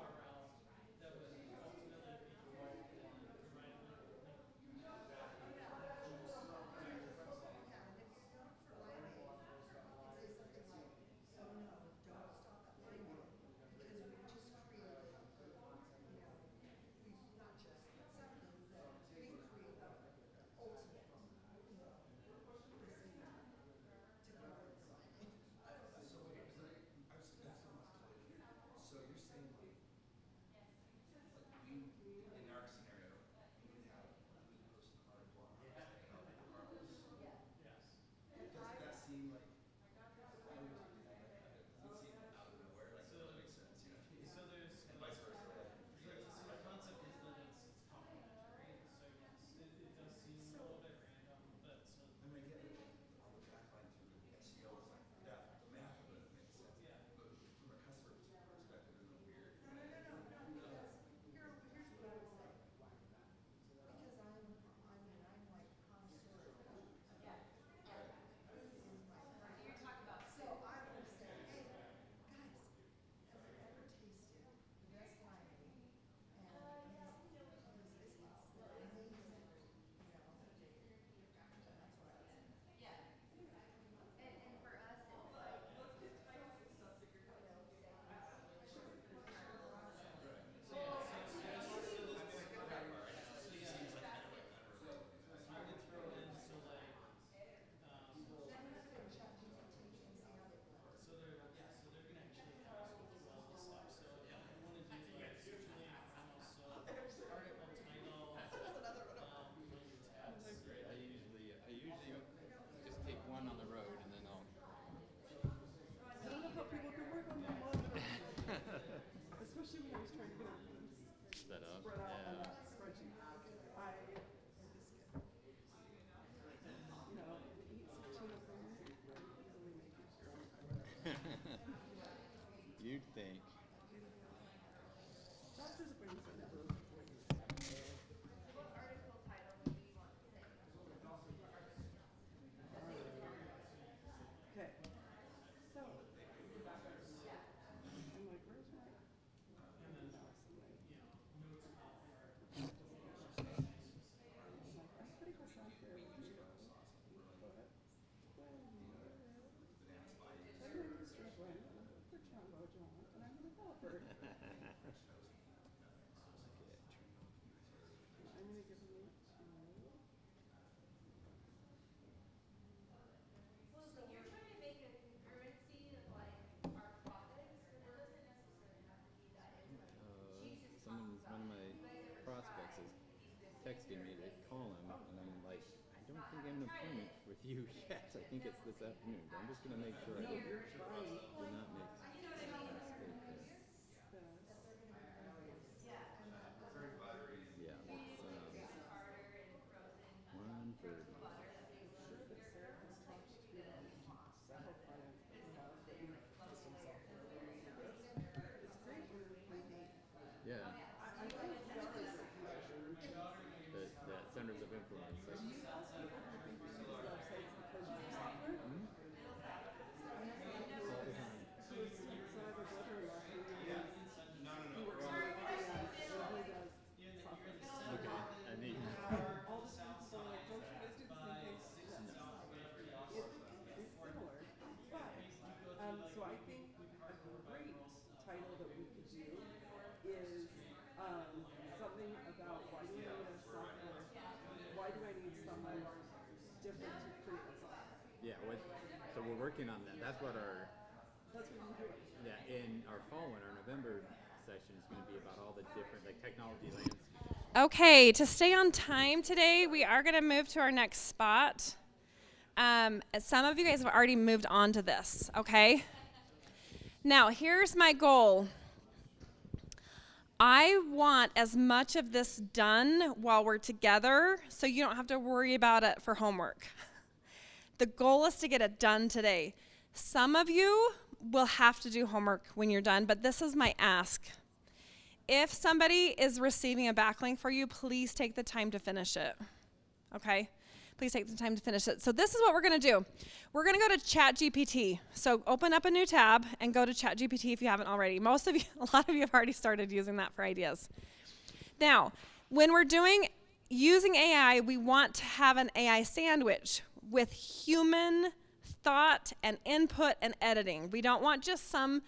a URL that would ultimately be the right one to provide a link back to your You'd think. One of my prospects is texting me to call him, and I'm like, I don't think I have an appointment with you yet. I think it's this afternoon, but I'm just going to make sure I do not make a mistake there. Yeah, it's 1:30. Yeah. The centers of influence. Okay. some are different to previous. Yeah, so we're working on that. That's what our That's what you're doing. yeah, in our fall one, our November session is going to be about all the different like technology landscape. Okay, to stay on time today, we are going to move to our next spot. Some of you guys have already moved on to this, okay? Now, here's my goal. I want as much of this done while we're together so you don't have to worry about it for homework. The goal is to get it done today. Some of you will have to do homework when you're done, but this is my ask. If somebody is receiving a backlink for you, please take the time to finish it, okay? Please take the time to finish it. So this is what we're going to do. We're going to go to ChatGPT. So open up a new tab and go to ChatGPT if you haven't already. Most of you, a lot of you have already started using that for ideas. Now, when we're using AI, we want to have an AI sandwich with human thought and input and editing. We don't want just some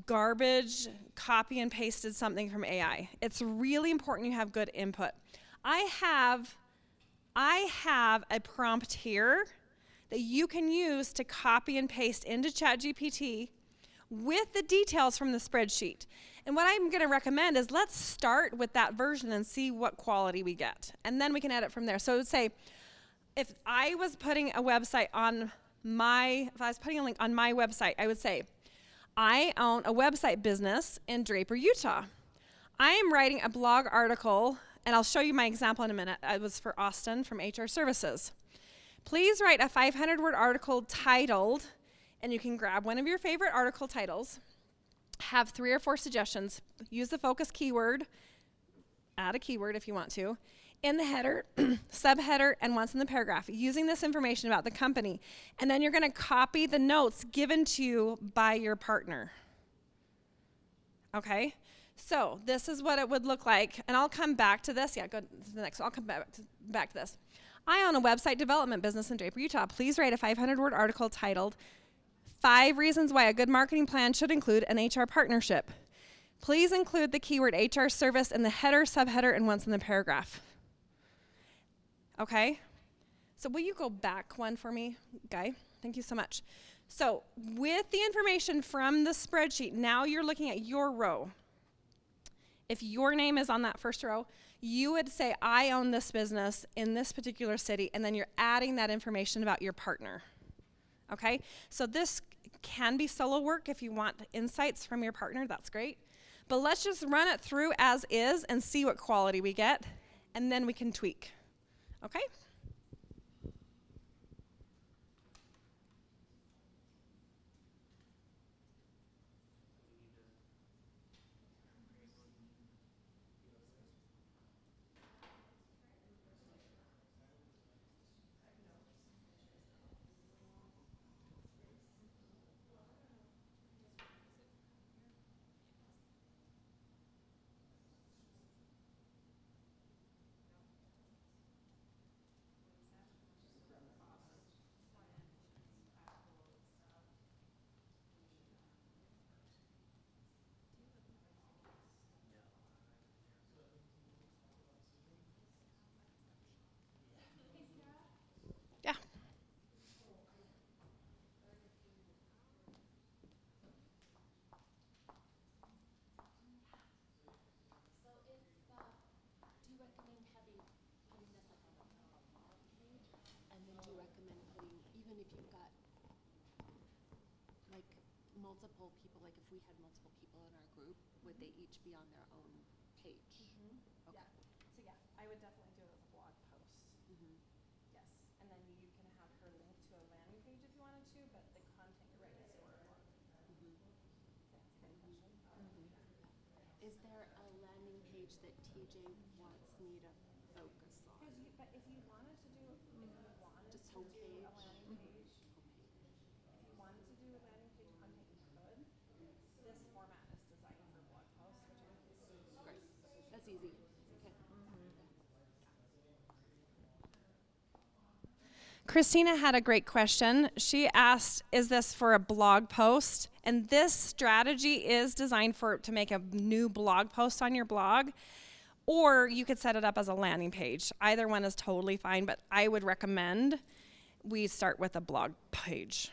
garbage copy and pasted something from AI. It's really important you have good input. I have a prompt here that you can use to copy and paste into ChatGPT with the details from the spreadsheet. And what I'm going to recommend is let's start with that version and see what quality we get. And then we can edit from there. So it would say, if I was putting a website on if I was putting a link on my website, I would say, I own a website business in Draper, Utah. I am writing a blog article, and I'll show you my example in a minute. It was for Austin from HR Services. Please write a 500-word article titled, and you can grab one of your favorite article titles, have 3 or 4 suggestions, use the focus keyword, add a keyword if you want to, in the header, subheader, and once in the paragraph, using this information about the company. And then you're going to copy the notes given to you by your partner. Okay? So this is what it would look like. And I'll come back to this. Yeah, go to the next one. I'll come back to this. I own a website development business in Draper, Utah. Please write a 500-word article titled 5 Reasons Why a Good Marketing Plan Should Include an HR Partnership. Please include the keyword HR service in the header, subheader, and once in the paragraph. Okay? So will you go back one for me, Guy? Thank you so much. So with the information from the spreadsheet, now you're looking at your row. If your name is on that first row, you would say, I own this business in this particular city, and then you're adding that information about your partner. Okay? So this can be solo work. If you want insights from your partner, that's great. But let's just run it through as is and see what quality we get, and then we can tweak. Okay? Yeah. Multiple people, like if we had multiple people in our group, would they each be on their own page? Mm-hmm. Okay. Yeah. So yeah, I would definitely do it as a blog post. Mm-hmm. Yes. And then you can have her link to a landing page if you wanted to, but the content you're writing is your blog. Mm-hmm. That's a good question. Is there a landing page that TJ wants me to focus on? But if you wanted to do, Just homepage? a landing page, if you wanted to do a landing page content, you could. This format is designed for blog posts, which I think is Great. That's easy. Okay. Christina had a great question. She asked, is this for a blog post? And this strategy is designed to make a new blog post on your blog. Or you could set it up as a landing page. Either one is totally fine, but I would recommend we start with a blog page.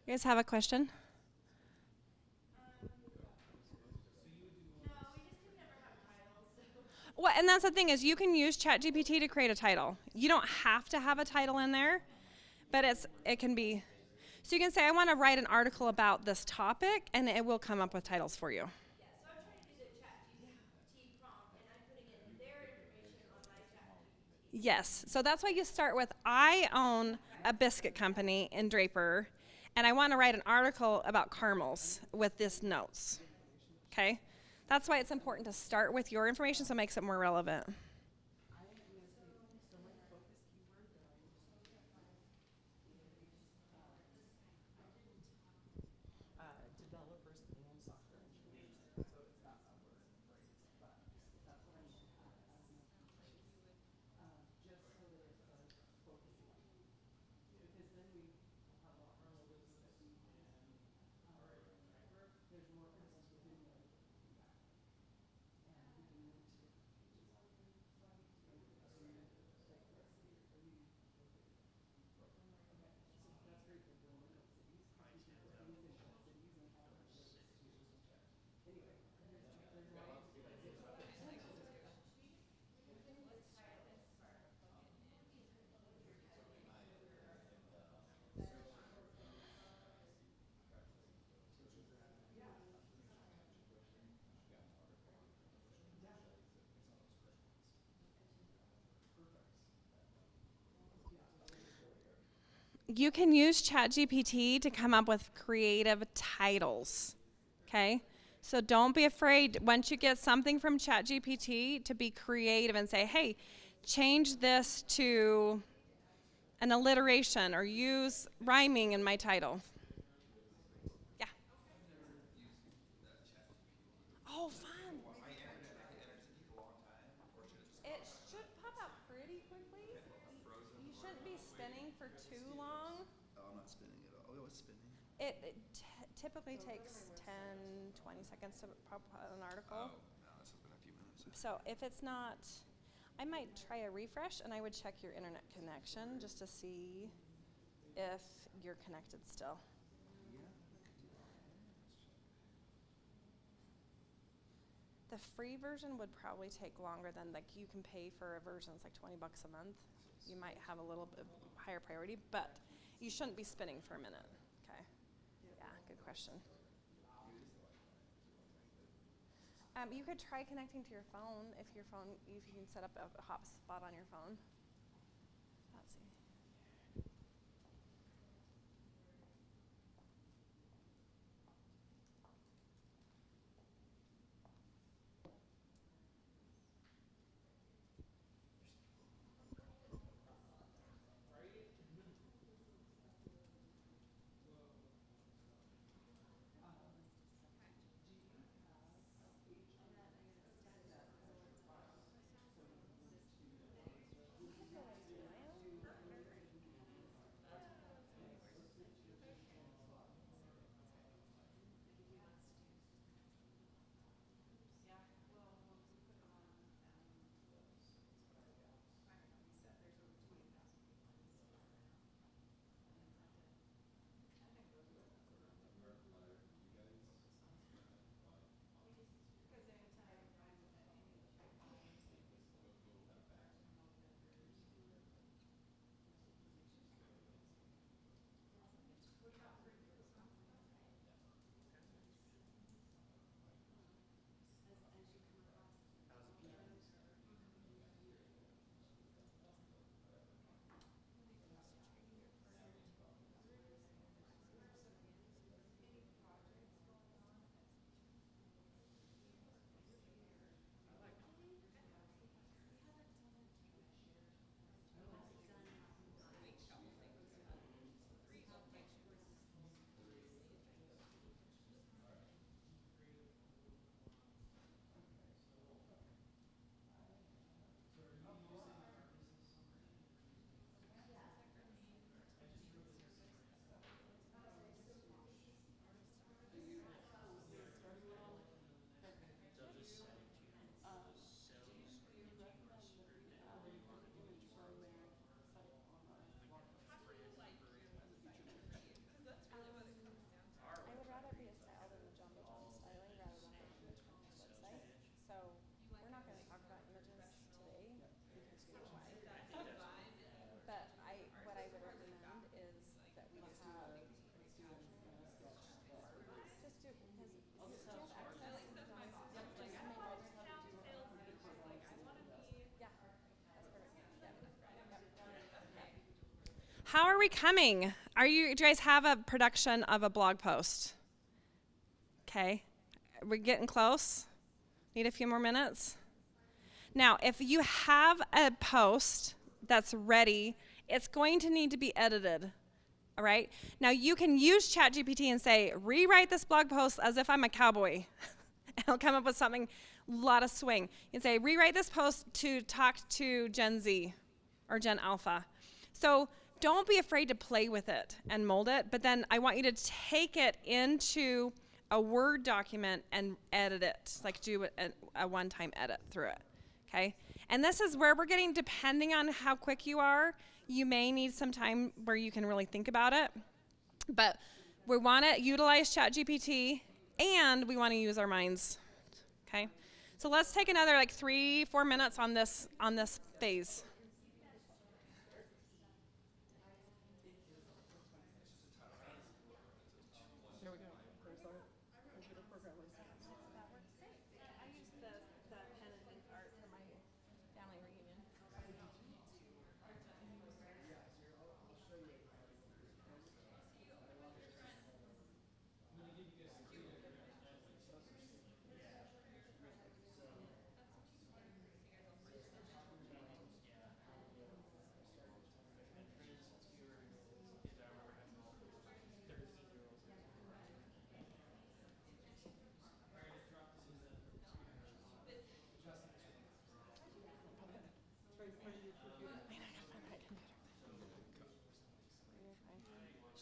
You guys have a question? Well, and that's the thing is you can use ChatGPT to create a title. You don't have to have a title in there, but it can be. So you can say, I want to write an article about this topic, and it will come up with titles for you. Yeah, so I'm trying to do the ChatGPT prompt, and I'm putting in their information on my ChatGPT. Yes, so that's why you start with, I own a biscuit company in Draper, and I want to write an article about caramels with this notes. Okay? That's why it's important to start with your information so it makes it more relevant. You can use ChatGPT to come up with creative titles, okay? So don't be afraid once you get something from ChatGPT to be creative and say, hey, change this to an alliteration or use rhyming in my title. Yeah. Oh, fun. It should pop up pretty quickly. You shouldn't be spinning for too long. Oh, I'm not spinning it all. Oh, it's spinning. It typically takes 10, 20 seconds to pop an article. Oh, no, this has been a few minutes. So if it's not, I might try a refresh and I would check your internet connection just to see if you're connected still. The free version would probably take longer than, like, you can pay for a version that's like $20 a month. You might have a little bit higher priority, but you shouldn't be spinning for a minute. Okay. Yeah, good question. You could try connecting to your phone if you can set up a hotspot on your phone. Let's see. how are we coming? Do you guys have a production of a blog post? Okay. We're getting close. Need a few more minutes. Now, if you have a post that's ready, it's going to need to be edited. All right? Now, you can use ChatGPT and say, rewrite this blog post as if I'm a cowboy. And it'll come up with something, a lot of swing. You can say, rewrite this post to talk to Gen Z or Gen Alpha. So don't be afraid to play with it and mold it, but then I want you to take it into a Word document and edit it, like do a one-time edit through it, okay? And this is where we're getting, depending on how quick you are, you may need some time where you can really think about it. But we want to utilize ChatGPT, and we want to use our minds, okay? So let's take another like 3-4 minutes on this phase.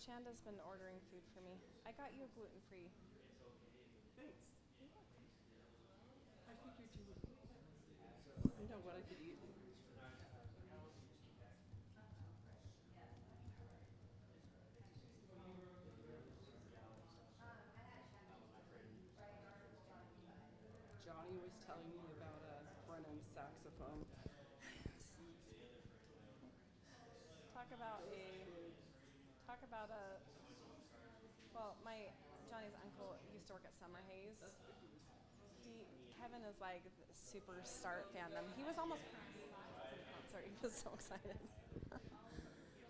Shanda's been ordering food for me. I got you a gluten-free. Thanks. I figured you would know what I could eat. Johnny was telling me about Brennan's saxophone. Well, Johnny's uncle used to work at Summer Hayes. Kevin is like super start fandom. He was almost crying after the concert. He was so excited.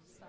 So.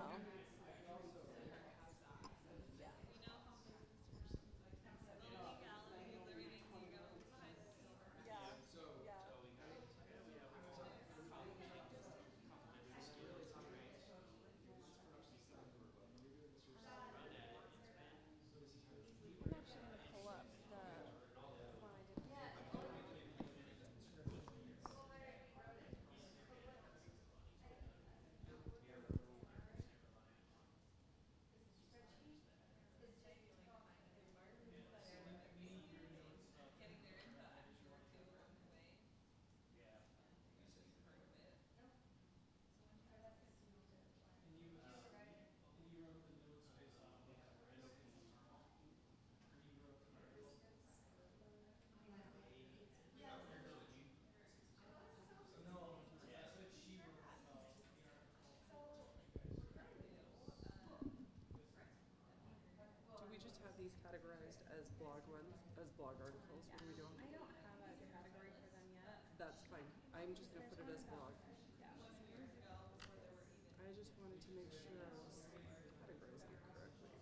These categorized as blog ones, as blog articles. What are we doing? I don't have a category for them yet. That's fine. I'm just going to put it as blog. I just wanted to make sure I was categorizing it correctly.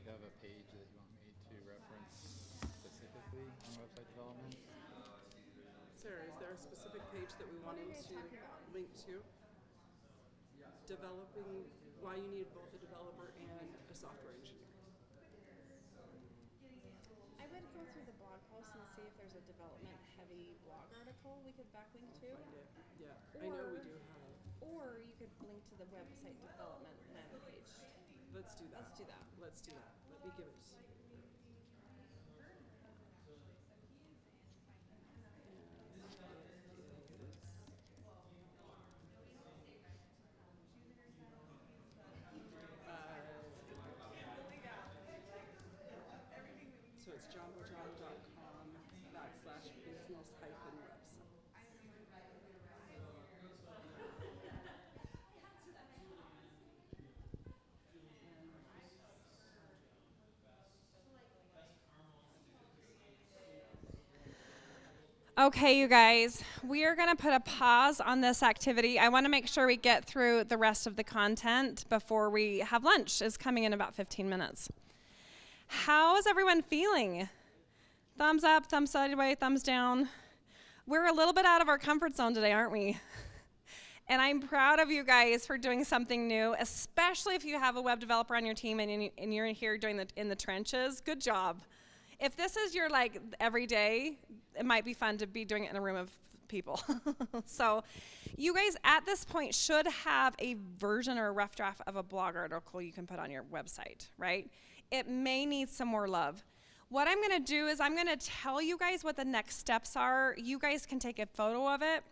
Do you have a page that you want me to reference specifically on website development? Sarah, is there a specific page that we wanted to link to? Developing, why you need both a developer and a software engineer. I would go through the blog post and see if there's a development-heavy blog article we could backlink to. Find it. Yeah, I know we do have. Or you could link to the website development landing page. Let's do that. Let's do that. Let's do that. Let me give it. So it's JamboJon.com/business-website. Okay, you guys, we are going to put a pause on this activity. I want to make sure we get through the rest of the content before we have lunch. It's coming in about 15 minutes. How is everyone feeling? Thumbs up, thumbs sideways, thumbs down. We're a little bit out of our comfort zone today, aren't we? And I'm proud of you guys for doing something new, especially if you have a web developer on your team and you're here doing in the trenches. Good job. If this is your like every day, it might be fun to be doing it in a room of people. So you guys at this point should have a version or a rough draft of a blog article you can put on your website, right? It may need some more love. What I'm going to do is I'm going to tell you guys what the next steps are. You guys can take a photo of it.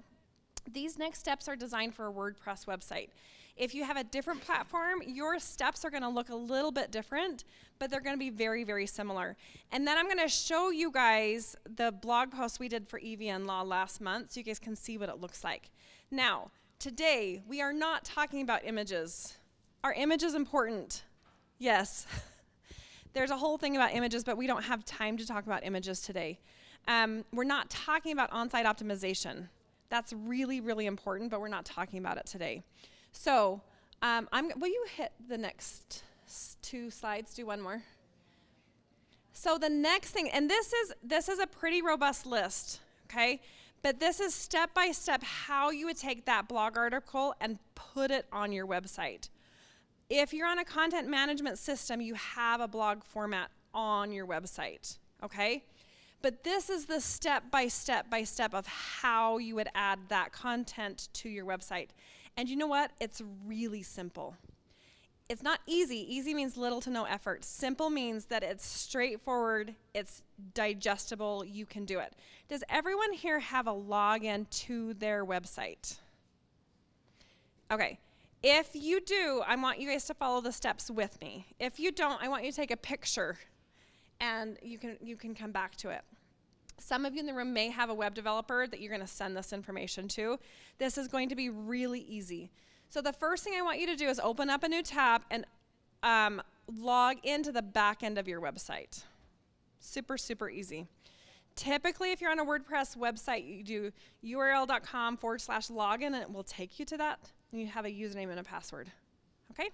These next steps are designed for a WordPress website. If you have a different platform, your steps are going to look a little bit different, but they're going to be very, very similar. And then I'm going to show you guys the blog post we did for EVN Law last month so you guys can see what it looks like. Now, today, we are not talking about images. Are images important? Yes. There's a whole thing about images, but we don't have time to talk about images today. We're not talking about on-site optimization. That's really, really important, but we're not talking about it today. So, will you hit the next 2 slides? Do one more. So the next thing, and this is a pretty robust list, okay? But this is step by step how you would take that blog article and put it on your website. If you're on a content management system, you have a blog format on your website, okay? But this is the step by step of how you would add that content to your website. And you know what? It's really simple. It's not easy. Easy means little to no effort. Simple means that it's straightforward, it's digestible, you can do it. Does everyone here have a login to their website? Okay. If you do, I want you guys to follow the steps with me. If you don't, I want you to take a picture and you can come back to it. Some of you in the room may have a web developer that you're going to send this information to. This is going to be really easy. So the first thing I want you to do is open up a new tab and log into the back end of your website. Super, super easy. Typically, if you're on a WordPress website, you do url.com/login, and it will take you to that. And you have a username and a password. Okay?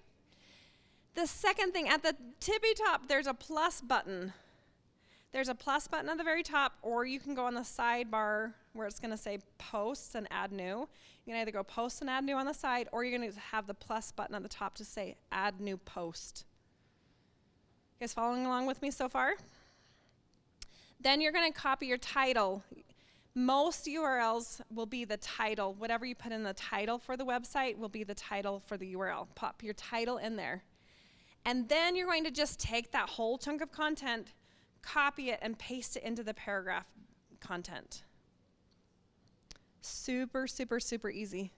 The second thing, at the tippy top, there's a plus button. There's a plus button at the very top, or you can go on the sidebar where it's going to say posts and add new. You can either go post and add new on the side, or you're going to have the plus button at the top to say add new post. You guys following along with me so far? Then you're going to copy your title. Most URLs will be the title. Whatever you put in the title for the website will be the title for the URL. Pop your title in there. And then you're going to just take that whole chunk of content, copy it, and paste it into the paragraph content. Super, super, super easy.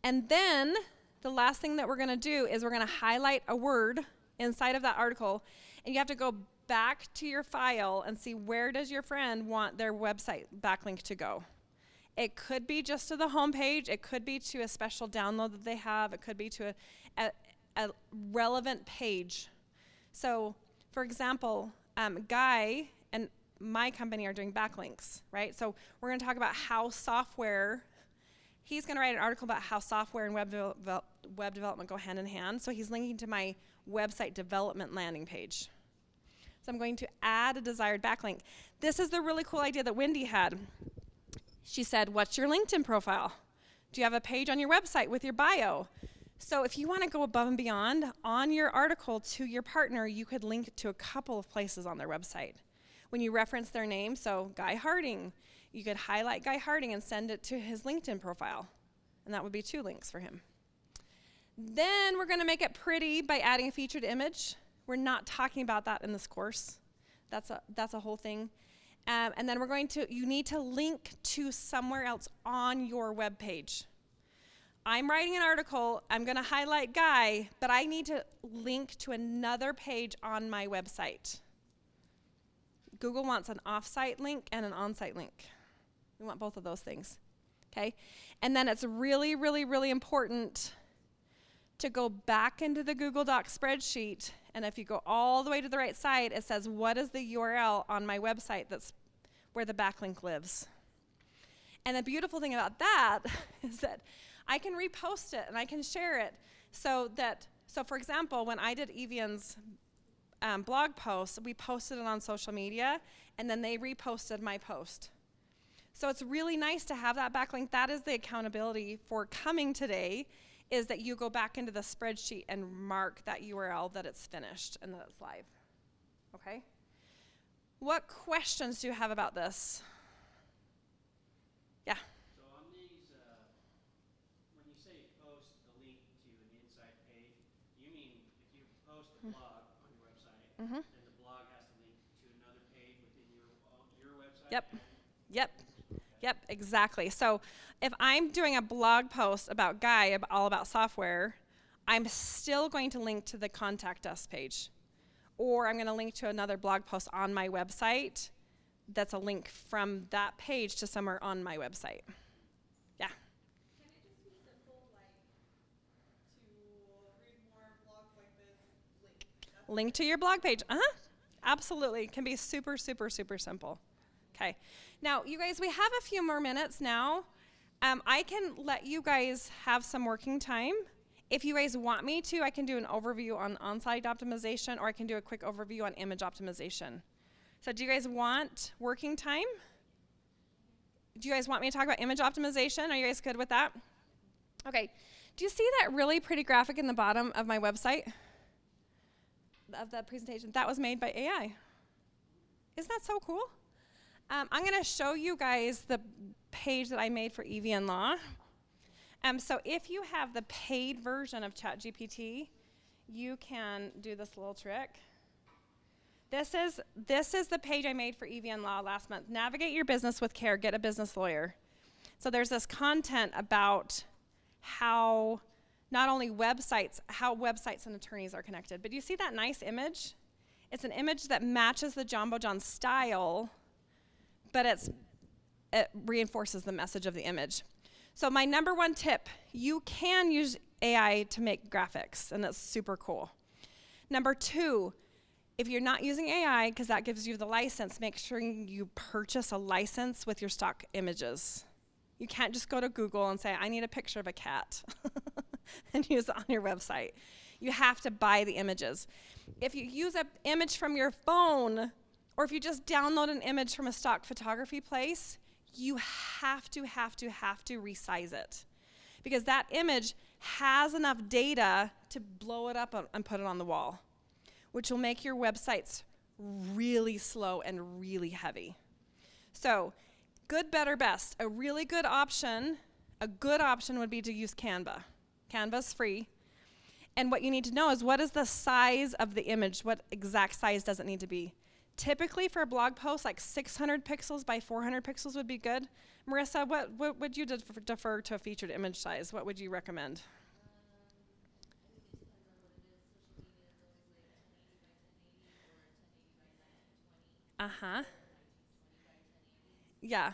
And then the last thing that we're going to do is we're going to highlight a word inside of that article, and you have to go back to your file and see where does your friend want their website backlink to go. It could be just to the home page. It could be to a special download that they have. It could be to a relevant page. So, for example, Guy and my company are doing backlinks, right? So we're going to talk about how software, he's going to write an article about how software and web development go hand in hand. So he's linking to my website development landing page. So I'm going to add a desired backlink. This is the really cool idea that Wendy had. She said, what's your LinkedIn profile? Do you have a page on your website with your bio? So if you want to go above and beyond, on your article to your partner, you could link to a couple of places on their website. When you reference their name, so Guy Harding, you could highlight Guy Harding and send it to his LinkedIn profile. And that would be 2 links for him. Then we're going to make it pretty by adding a featured image. We're not talking about that in this course. That's a whole thing. And then you need to link to somewhere else on your web page. I'm writing an article, I'm going to highlight Guy, but I need to link to another page on my website. Google wants an off-site link and an on-site link. We want both of those things, okay? And then it's really, really, really important to go back into the Google Docs spreadsheet, and if you go all the way to the right side, it says, what is the URL on my website that's where the backlink lives? And the beautiful thing about that is that I can repost it and I can share it so for example, when I did Evian's blog post, we posted it on social media and then they reposted my post. So it's really nice to have that backlink. That is the accountability for coming today, is that you go back into the spreadsheet and mark that URL that it's finished and that it's live. Okay? What questions do you have about this? Yeah. So on these, when you say post the link to an inside page, you mean if you post a blog on your website, then the blog has to link to another page within your website? Yep, exactly. So if I'm doing a blog post about Guy, all about software, I'm still going to link to the contact us page. Or I'm going to link to another blog post on my website that's a link from that page to somewhere on my website. Yeah. Can it just be simple, like, to read more blogs like this, Link to your blog page. Absolutely. It can be super, super, super simple. Okay. Now, you guys, we have a few more minutes now. I can let you guys have some working time. If you guys want me to, I can do an overview on on-site optimization, or I can do a quick overview on image optimization. So do you guys want working time? Do you guys want me to talk about image optimization? Are you guys good with that? Okay. Do you see that really pretty graphic in the bottom of my website? Of the presentation? That was made by AI. Isn't that so cool? I'm going to show you guys the page that I made for Evian Law. So if you have the paid version of ChatGPT, you can do this little trick. This is the page I made for Evian Law last month. Navigate your business with care, get a business lawyer. So there's this content about how not only how websites and attorneys are connected. But you see that nice image? It's an image that matches the JamboJon style, but it reinforces the message of the image. So my number one tip, you can use AI to make graphics, and that's super cool. Number two, if you're not using AI, because that gives you the license, make sure you purchase a license with your stock images. You can't just go to Google and say, I need a picture of a cat and use it on your website. You have to buy the images. If you use an image from your phone, or if you just download an image from a stock photography place, you have to resize it. Because that image has enough data to blow it up and put it on the wall, which will make your websites really slow and really heavy. So, good, better, best. A really good option, would be to use Canva. Canva's free. And what you need to know is, what is the size of the image? What exact size does it need to be? Typically for a blog post, like 600 pixels by 400 pixels would be good. Marissa, what would you defer to a featured image size? What would you recommend? Yeah.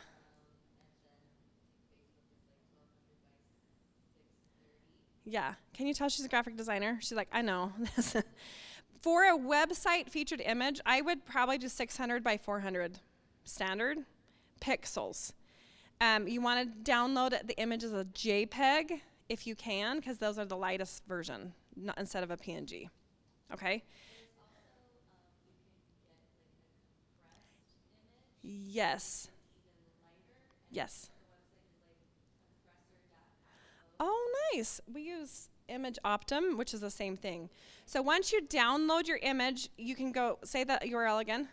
Yeah. Can you tell she's a graphic designer? She's like, I know. For a website featured image, I would probably do 600 by 400 standard pixels. You want to download the image as a JPEG if you can, because those are the lightest version, instead of a PNG. Okay? Yes. Yes. Oh, nice. We use Image Optum, which is the same thing. So once you download your image, you can go, say that URL again.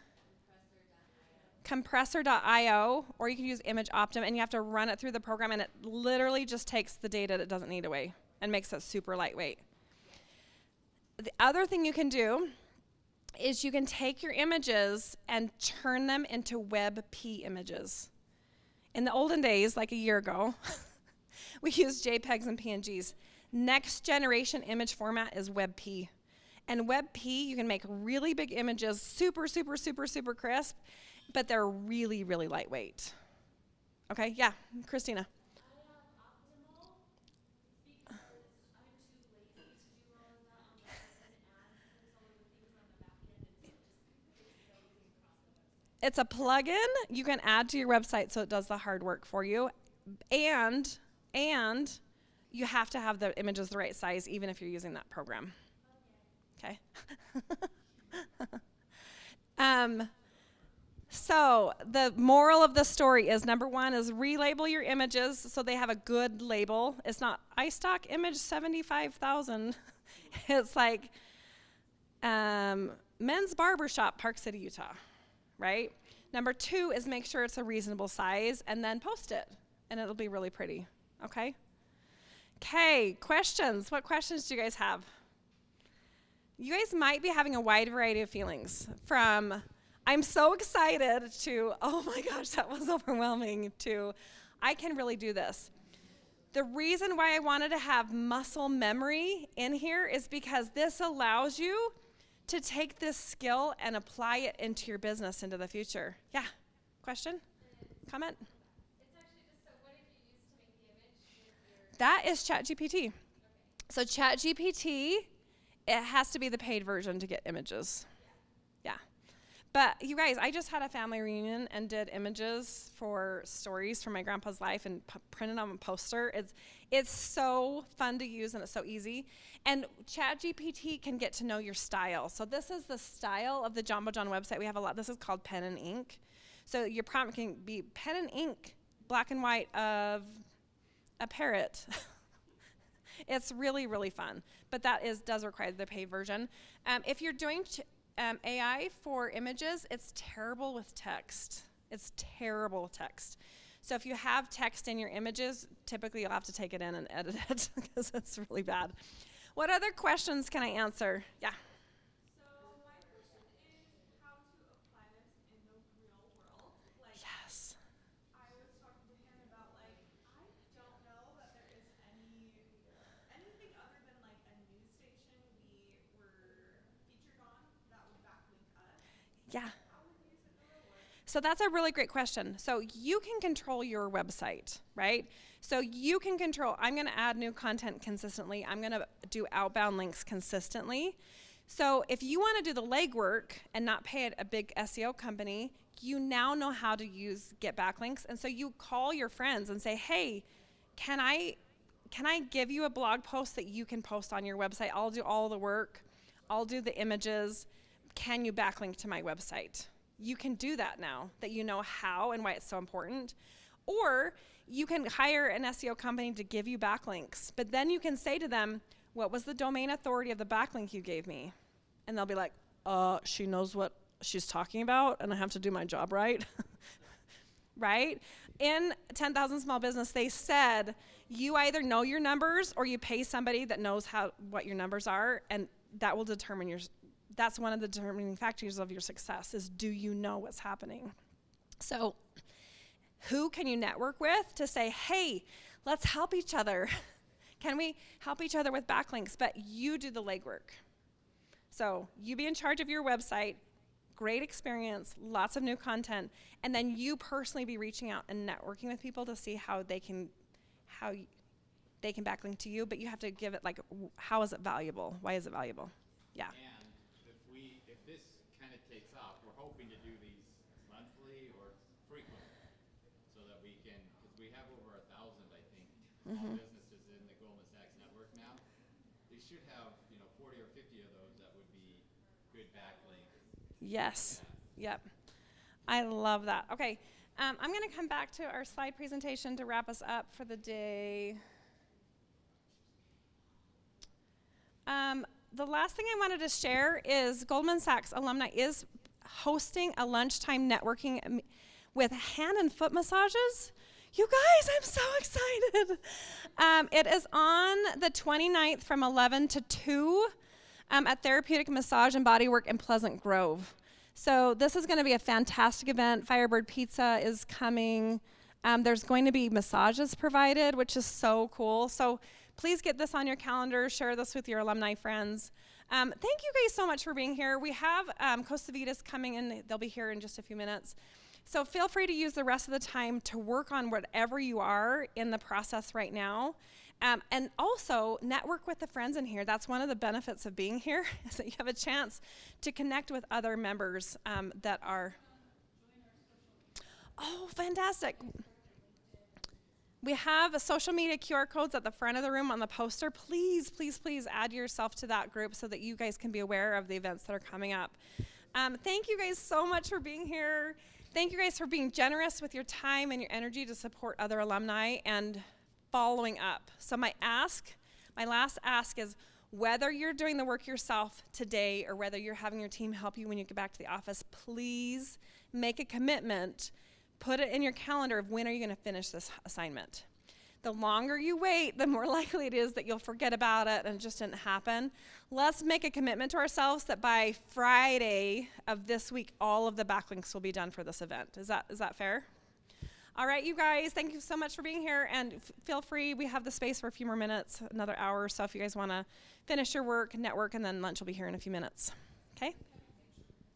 Compressor.io, or you can use Image Optum, and you have to run it through the program, and it literally just takes the data that it doesn't need away and makes it super lightweight. The other thing you can do is you can take your images and turn them into WebP images. In the olden days, like a year ago, we used JPEGs and PNGs. Next generation image format is WebP. And WebP, you can make really big images, super, super, super, super crisp, but they're really, really lightweight. Okay, yeah, Christina. It's a plugin you can add to your website so it does the hard work for you. and you have to have the images the right size, even if you're using that program. Okay. So the moral of the story is, number one is relabel your images so they have a good label. It's not iStock image 75,000. It's like men's barbershop, Park City, Utah, right? Number two is make sure it's a reasonable size and then post it, and it'll be really pretty, okay? Okay, questions. What questions do you guys have? You guys might be having a wide variety of feelings, from I'm so excited to, oh my gosh, that was overwhelming, to I can really do this. The reason why I wanted to have muscle memory in here is because this allows you to take this skill and apply it into your business into the future. Yeah, question? Comment? It's actually just, so what did you use to make the image? That is ChatGPT. So ChatGPT, it has to be the paid version to get images. Yeah. But you guys, I just had a family reunion and did images for stories from my grandpa's life and printed on a poster. It's so fun to use and it's so easy. And ChatGPT can get to know your style. So this is the style of the JamboJon website. We have a lot. This is called pen and ink. So your prompt can be pen and ink, black and white of a parrot. It's really, really fun. But that does require the paid version. If you're doing AI for images, it's terrible with text. It's terrible with text. So if you have text in your images, typically you'll have to take it in and edit it because it's really bad. What other questions can I answer? Yeah. So my question is how to apply this in the real world. Like, Yes. I was talking to him about, like, I don't know that there is anything other than like a news station we were featured on that would backlink us. Yeah. How would we use it in the real world? So that's a really great question. So you can control your website, right? So you can control, I'm going to add new content consistently. I'm going to do outbound links consistently. So if you want to do the legwork and not pay a big SEO company, you now know how to get backlinks. And so you call your friends and say, hey, can I give you a blog post that you can post on your website? I'll do all the work. I'll do the images. Can you backlink to my website? You can do that now that you know how and why it's so important. Or you can hire an SEO company to give you backlinks, but then you can say to them, what was the domain authority of the backlink you gave me? And they'll be like, she knows what she's talking about and I have to do my job right. Right? In 10,000 Small Business, they said, you either know your numbers or you pay somebody that knows what your numbers are, and that will determine that's one of the determining factors of your success is, do you know what's happening? So who can you network with to say, hey, let's help each other? Can we help each other with backlinks? But you do the legwork. So you be in charge of your website, great experience, lots of new content, and then you personally be reaching out and networking with people to see how they can backlink to you, but you have to give it, like, how is it valuable? Why is it valuable? Yeah. And if this kind of takes off, we're hoping to do these monthly or frequently, so that we can, because we have over 1,000, I think, small businesses in the Goldman Sachs network now. They should have, 40 or 50 of those that would be good backlinks. Yes. Yep. I love that. Okay. I'm going to come back to our slide presentation to wrap us up for the day. The last thing I wanted to share is Goldman Sachs Alumni is hosting a lunchtime networking with hand and foot massages. You guys, I'm so excited. It is on the 29th from 11 to 2 at Therapeutic Massage and Bodywork in Pleasant Grove. So this is going to be a fantastic event. Firebird Pizza is coming. There's going to be massages provided, which is so cool. So please get this on your calendar. Share this with your alumni friends. Thank you guys so much for being here. We have Costa Vitas coming in. They'll be here in just a few minutes. So feel free to use the rest of the time to work on whatever you are in the process right now. And also network with the friends in here. That's one of the benefits of being here, is that you have a chance to connect with other members that are... Oh, fantastic. We have social media QR codes at the front of the room on the poster. Please, please, please add yourself to that group so that you guys can be aware of the events that are coming up. Thank you guys so much for being here. Thank you guys for being generous with your time and your energy to support other alumni and following up. So my last ask is, whether you're doing the work yourself today or whether you're having your team help you when you get back to the office, please make a commitment. Put it in your calendar of when are you going to finish this assignment. The longer you wait, the more likely it is that you'll forget about it and it just didn't happen. Let's make a commitment to ourselves that by Friday of this week, all of the backlinks will be done for this event. Is that fair? All right, you guys, thank you so much for being here, and feel free. We have the space for a few more minutes, another hour or so if you guys want to finish your work, network, and then lunch will be here in a few minutes. Okay?